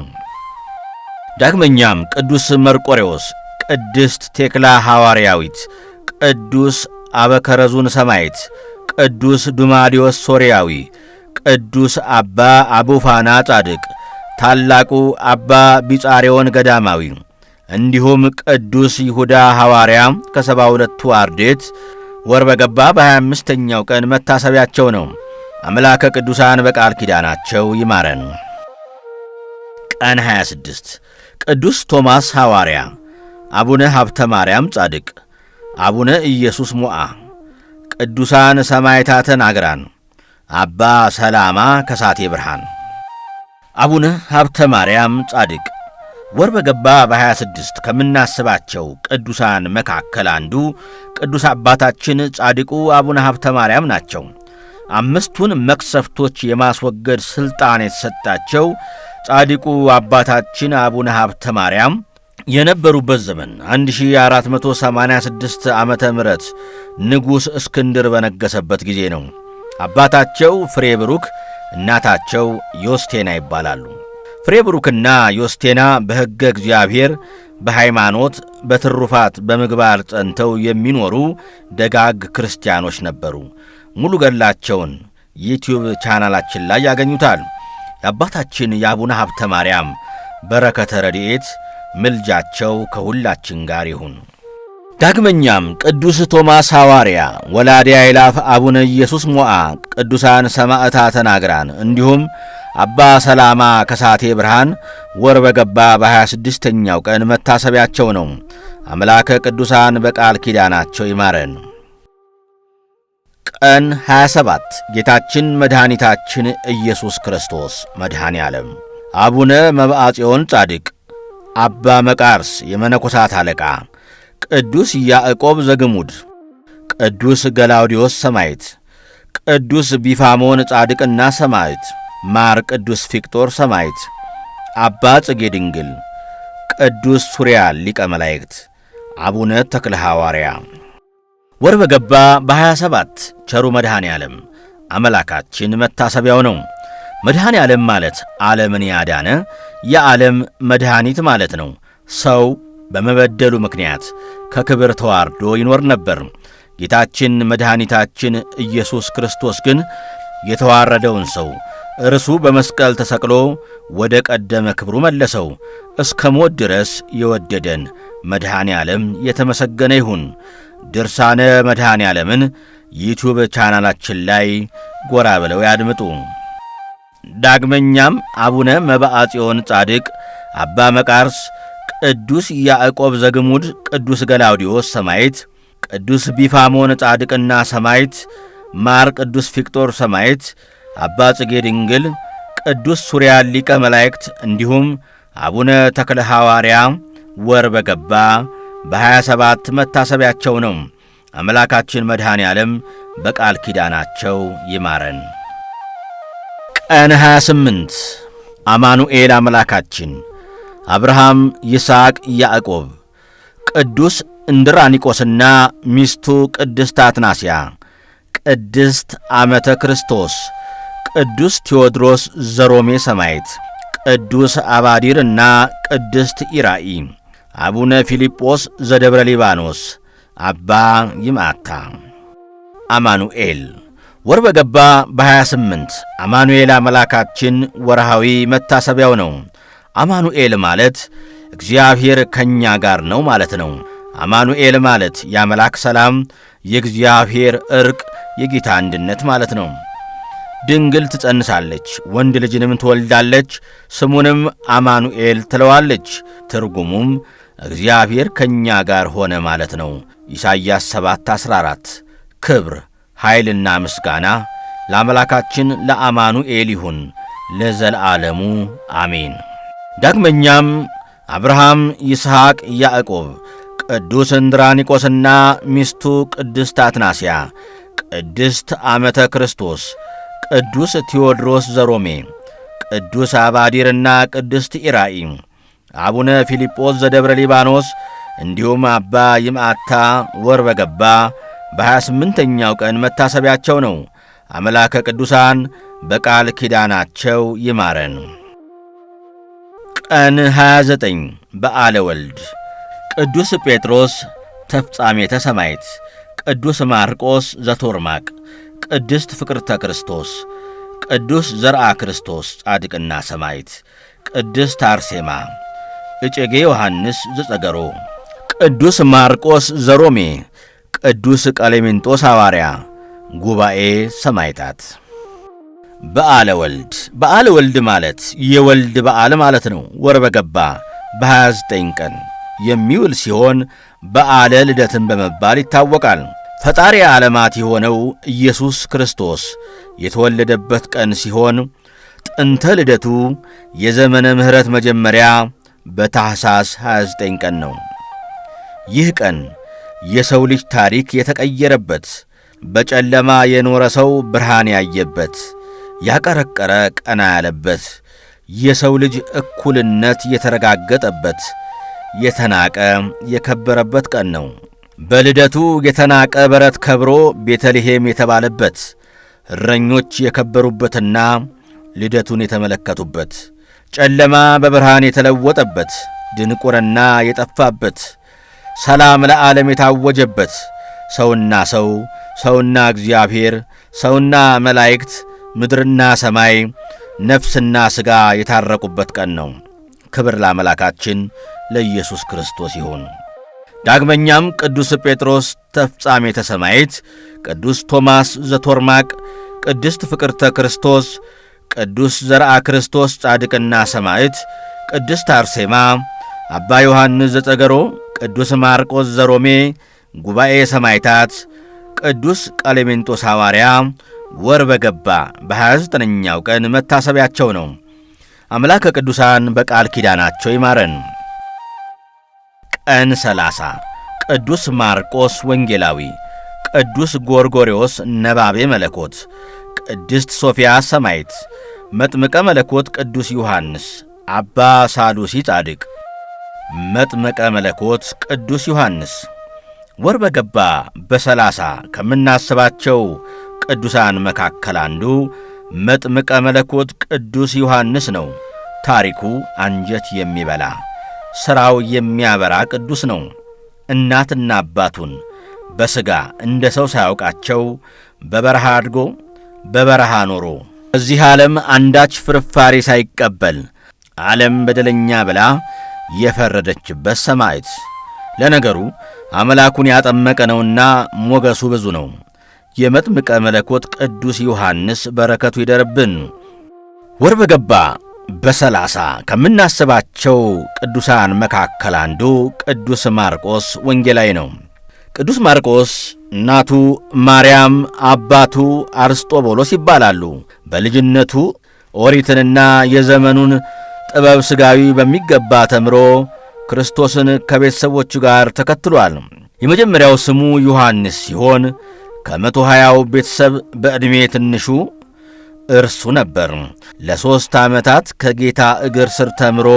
ዳግመኛም ቅዱስ መርቆሬዎስ፣ ቅድስት ቴክላ ሐዋርያዊት፣ ቅዱስ አበከረዙን ሰማዕት፣ ቅዱስ ዱማዲዮስ ሶርያዊ፣ ቅዱስ አባ አቡፋና ጻድቅ፣ ታላቁ አባ ቢጻሬዎን ገዳማዊ እንዲሁም ቅዱስ ይሁዳ ሐዋርያ ከ72ቱ አርድእት ወር በገባ በ25ኛው ቀን መታሰቢያቸው ነው። አምላከ ቅዱሳን በቃል ኪዳናቸው ይማረን። ቀን 26 ቅዱስ ቶማስ ሐዋርያ፣ አቡነ ሀብተ ማርያም ጻድቅ፣ አቡነ ኢየሱስ ሞዓ፣ ቅዱሳን ሰማዕታተ ናግራን፣ አባ ሰላማ ከሳቴ ብርሃን። አቡነ ሀብተ ማርያም ጻድቅ ወር በገባ በ26 ከምናስባቸው ቅዱሳን መካከል አንዱ ቅዱስ አባታችን ጻድቁ አቡነ ሀብተ ማርያም ናቸው። 5ቱን መቅሰፍቶች የማስወገድ ሥልጣን የተሰጣቸው ጻድቁ አባታችን አቡነ ሀብተ ማርያም የነበሩበት ዘመን 1486 ዓመተ ምህረት ንጉሥ እስክንድር በነገሰበት ጊዜ ነው። አባታቸው ፍሬ ብሩክ፣ እናታቸው ዮስቴና ይባላሉ። ፍሬ ብሩክና ዮስቴና በሕገ እግዚአብሔር፣ በሃይማኖት፣ በትሩፋት፣ በምግባር ጸንተው የሚኖሩ ደጋግ ክርስቲያኖች ነበሩ። ሙሉ ገድላቸውን ዩቲዩብ ቻናላችን ላይ ያገኙታል። የአባታችን የአቡነ ሀብተ ማርያም በረከተ ረድኤት ምልጃቸው ከሁላችን ጋር ይሁን። ዳግመኛም ቅዱስ ቶማስ ሐዋርያ፣ ወላዲ አእላፍ አቡነ ኢየሱስ ሞዓ፣ ቅዱሳን ሰማዕታተ ናግራን እንዲሁም አባ ሰላማ ከሳቴ ብርሃን ወር በገባ በ26ኛው ቀን መታሰቢያቸው ነው። አምላከ ቅዱሳን በቃል ኪዳናቸው ይማረን። ቀን 27 ጌታችን መድኃኒታችን ኢየሱስ ክርስቶስ መድኃኔ ዓለም፣ አቡነ መብዓ ጽዮን ጻድቅ፣ አባ መቃርስ የመነኮሳት አለቃ፣ ቅዱስ ያዕቆብ ዘግሙድ፣ ቅዱስ ገላውዲዮስ ሰማዕት፣ ቅዱስ ቢፋሞን ጻድቅና ሰማዕት፣ ማር ቅዱስ ፊቅጦር ሰማዕት፣ አባ ጽጌ ድንግል፣ ቅዱስ ሱሪያል ሊቀ መላእክት፣ አቡነ ተክለ ሐዋርያ። ወር በገባ በ27 ቸሩ መድኃኔ ዓለም አምላካችን መታሰቢያው ነው። መድኃኔ ዓለም ማለት ዓለምን ያዳነ የዓለም መድኃኒት ማለት ነው። ሰው በመበደሉ ምክንያት ከክብር ተዋርዶ ይኖር ነበር። ጌታችን መድኃኒታችን ኢየሱስ ክርስቶስ ግን የተዋረደውን ሰው እርሱ በመስቀል ተሰቅሎ ወደ ቀደመ ክብሩ መለሰው። እስከ ሞት ድረስ የወደደን መድኃኔ ዓለም የተመሰገነ ይሁን። ድርሳነ መድኃኔ ዓለምን ዩቲዩብ ቻናላችን ላይ ጎራ ብለው ያድምጡ። ዳግመኛም አቡነ መብዓ ጽዮን ጻድቅ፣ አባ መቃርስ፣ ቅዱስ ያዕቆብ ዘግሙድ፣ ቅዱስ ገላውዲዮስ ሰማዕት፣ ቅዱስ ቢፋሞን ጻድቅና ሰማዕት፣ ማር ቅዱስ ፊቅጦር ሰማዕት፣ አባ ጽጌ ድንግል፣ ቅዱስ ሱሪያል ሊቀ መላእክት እንዲሁም አቡነ ተክለ ሐዋርያ ወር በገባ በ27 መታሰቢያቸው ነው። አምላካችን መድኃኔ ዓለም በቃል ኪዳናቸው ይማረን። ቀን 28 አማኑኤል አምላካችን፣ አብርሃም፣ ይስሐቅ፣ ያዕቆብ፣ ቅዱስ እንድራኒቆስና ሚስቱ ቅድስት አትናስያ፣ ቅድስት ዓመተ ክርስቶስ፣ ቅዱስ ቴዎድሮስ ዘሮሜ ሰማዕት፣ ቅዱስ አባዲርና ቅድስት ኢራኢ፣ አቡነ ፊልጶስ ዘደብረ ሊባኖስ፣ አባ ይምዓታ። አማኑኤል ወር በገባ በ28 አማኑኤል አምላካችን ወርሃዊ መታሰቢያው ነው። አማኑኤል ማለት እግዚአብሔር ከእኛ ጋር ነው ማለት ነው። አማኑኤል ማለት የአምላክ ሰላም፣ የእግዚአብሔር ዕርቅ፣ የጌታ አንድነት ማለት ነው። ድንግል ትጸንሳለች፣ ወንድ ልጅንም ትወልዳለች፣ ስሙንም አማኑኤል ትለዋለች። ትርጉሙም እግዚአብሔር ከእኛ ጋር ሆነ ማለት ነው። ኢሳይያስ 7:14 ክብር ኃይልና ምስጋና ለአምላካችን ለአማኑኤል ይሁን። ለዘለዓለሙ አሜን። ዳግመኛም አብርሃም፣ ይስሐቅ፣ ያዕቆብ፣ ቅዱስ እንድራኒቆስና ሚስቱ ቅድስት አትናስያ፣ ቅድስት ዓመተ ክርስቶስ፣ ቅዱስ ቴዎድሮስ ዘሮሜ፣ ቅዱስ አባዲርና ቅድስት ኢራኢ፣ አቡነ ፊልጶስ ዘደብረ ሊባኖስ እንዲሁም አባ ይምዓታ ወር በገባ በ28ኛው ቀን መታሰቢያቸው ነው። አምላከ ቅዱሳን በቃል ኪዳናቸው ይማረን። ቀን 29 በዓለ ወልድ ቅዱስ ጴጥሮስ ተፍጻሜተ ሰማዕት፣ ቅዱስ ማርቆስ ዘቶርማቅ፣ ቅድስት ፍቅርተ ክርስቶስ፣ ቅዱስ ዘርአ ክርስቶስ ጻድቅና ሰማዕት፣ ቅድስት አርሴማ፣ እጨጌ ዮሐንስ ዘጸገሮ፣ ቅዱስ ማርቆስ ዘሮሜ፣ ቅዱስ ቀሌምንጦስ ሐዋርያ። ጉባኤ ሰማዕታት። በዓለ ወልድ። በዓለ ወልድ ማለት የወልድ በዓል ማለት ነው። ወር በገባ በ29 ቀን የሚውል ሲሆን በዓለ ልደትን በመባል ይታወቃል። ፈጣሪ ዓለማት የሆነው ኢየሱስ ክርስቶስ የተወለደበት ቀን ሲሆን ጥንተ ልደቱ የዘመነ ምሕረት መጀመሪያ በታኅሳስ 29 ቀን ነው። ይህ ቀን የሰው ልጅ ታሪክ የተቀየረበት፣ በጨለማ የኖረ ሰው ብርሃን ያየበት፣ ያቀረቀረ ቀና ያለበት፣ የሰው ልጅ እኩልነት የተረጋገጠበት፣ የተናቀ የከበረበት ቀን ነው። በልደቱ የተናቀ በረት ከብሮ ቤተልሔም የተባለበት፣ እረኞች የከበሩበትና ልደቱን የተመለከቱበት፣ ጨለማ በብርሃን የተለወጠበት፣ ድንቁርና የጠፋበት፣ ሰላም ለዓለም የታወጀበት፣ ሰውና ሰው፣ ሰውና እግዚአብሔር፣ ሰውና መላእክት፣ ምድርና ሰማይ፣ ነፍስና ሥጋ የታረቁበት ቀን ነው። ክብር ለአምላካችን ለኢየሱስ ክርስቶስ ይሁን። ዳግመኛም ቅዱስ ጴጥሮስ ተፍጻሜተ ሰማዕት፣ ቅዱስ ቶማስ ዘቶርማቅ፣ ቅድስት ፍቅርተ ክርስቶስ፣ ቅዱስ ዘርአ ክርስቶስ ጻድቅና ሰማዕት፣ ቅድስት አርሴማ፣ አባ ዮሐንስ ዘጸገሮ፣ ቅዱስ ማርቆስ ዘሮሜ። ጉባኤ ሰማዕታት። ቅዱስ ቀሌምንጦስ ሐዋርያ ወር በገባ በ29ኛው ቀን መታሰቢያቸው ነው። አምላከ ቅዱሳን በቃል ኪዳናቸው ይማረን። ቀን 30 ቅዱስ ማርቆስ ወንጌላዊ፣ ቅዱስ ጎርጎርዮስ ነባቤ መለኮት፣ ቅድስት ሶፊያ ሰማዕት፣ መጥምቀ መለኮት ቅዱስ ዮሐንስ፣ አባ ሳሉሲ ጻድቅ። መጥምቀ መለኮት ቅዱስ ዮሐንስ ወር በገባ በ30 ከምናስባቸው ቅዱሳን መካከል አንዱ መጥምቀ መለኮት ቅዱስ ዮሐንስ ነው። ታሪኩ አንጀት የሚበላ ሥራው የሚያበራ ቅዱስ ነው። እናትና አባቱን በሥጋ እንደ ሰው ሳያውቃቸው በበረሃ አድጎ በበረሃ ኖሮ እዚህ ዓለም አንዳች ፍርፋሪ ሳይቀበል ዓለም በደለኛ ብላ የፈረደችበት ሰማዕት። ለነገሩ አምላኩን ያጠመቀ ነውና ሞገሱ ብዙ ነው። የመጥምቀ መለኮት ቅዱስ ዮሐንስ በረከቱ ይደርብን። ወር በገባ በ30 ከምናስባቸው ቅዱሳን መካከል አንዱ ቅዱስ ማርቆስ ወንጌላዊ ነው። ቅዱስ ማርቆስ እናቱ ማርያም፣ አባቱ አርስጦቦሎስ ይባላሉ። በልጅነቱ ኦሪትንና የዘመኑን ጥበብ ሥጋዊ በሚገባ ተምሮ ክርስቶስን ከቤተሰቦቹ ጋር ተከትሏል። የመጀመሪያው ስሙ ዮሐንስ ሲሆን ከ120 ቤተሰብ በዕድሜ ትንሹ እርሱ ነበር። ለ3 ዓመታት ከጌታ እግር ስር ተምሮ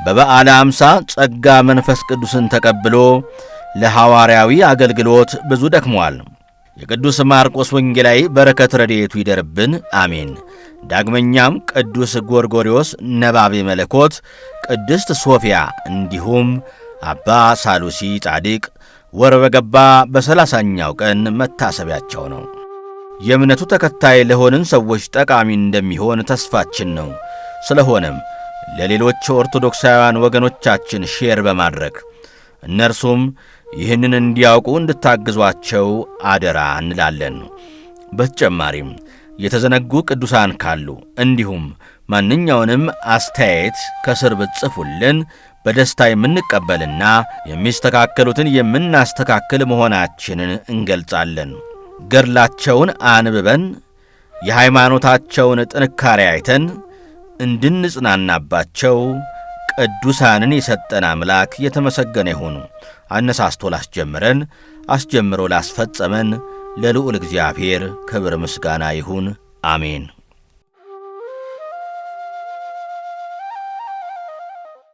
በበዓለ አምሳ ጸጋ መንፈስ ቅዱስን ተቀብሎ ለሐዋርያዊ አገልግሎት ብዙ ደክሟል። የቅዱስ ማርቆስ ወንጌላዊ በረከት ረድኤቱ ይደርብን፣ አሜን። ዳግመኛም ቅዱስ ጎርጎርዮስ ነባቤ መለኮት፣ ቅድስት ሶፊያ እንዲሁም አባ ሳሉሲ ጻድቅ ወር በገባ በ30ኛው ቀን መታሰቢያቸው ነው። የእምነቱ ተከታይ ለሆንን ሰዎች ጠቃሚ እንደሚሆን ተስፋችን ነው። ስለሆነም ለሌሎች ኦርቶዶክሳውያን ወገኖቻችን ሼር በማድረግ እነርሱም ይህንን እንዲያውቁ እንድታግዟቸው አደራ እንላለን። በተጨማሪም የተዘነጉ ቅዱሳን ካሉ እንዲሁም ማንኛውንም አስተያየት ከስር ብትጽፉልን በደስታ የምንቀበልና የሚስተካከሉትን የምናስተካክል መሆናችንን እንገልጻለን። ገድላቸውን አንብበን የሃይማኖታቸውን ጥንካሬ አይተን እንድንጽናናባቸው ቅዱሳንን የሰጠን አምላክ የተመሰገነ ይሁን። አነሳስቶ ላስጀምረን አስጀምሮ ላስፈጸመን ለልዑል እግዚአብሔር ክብር ምስጋና ይሁን፣ አሜን።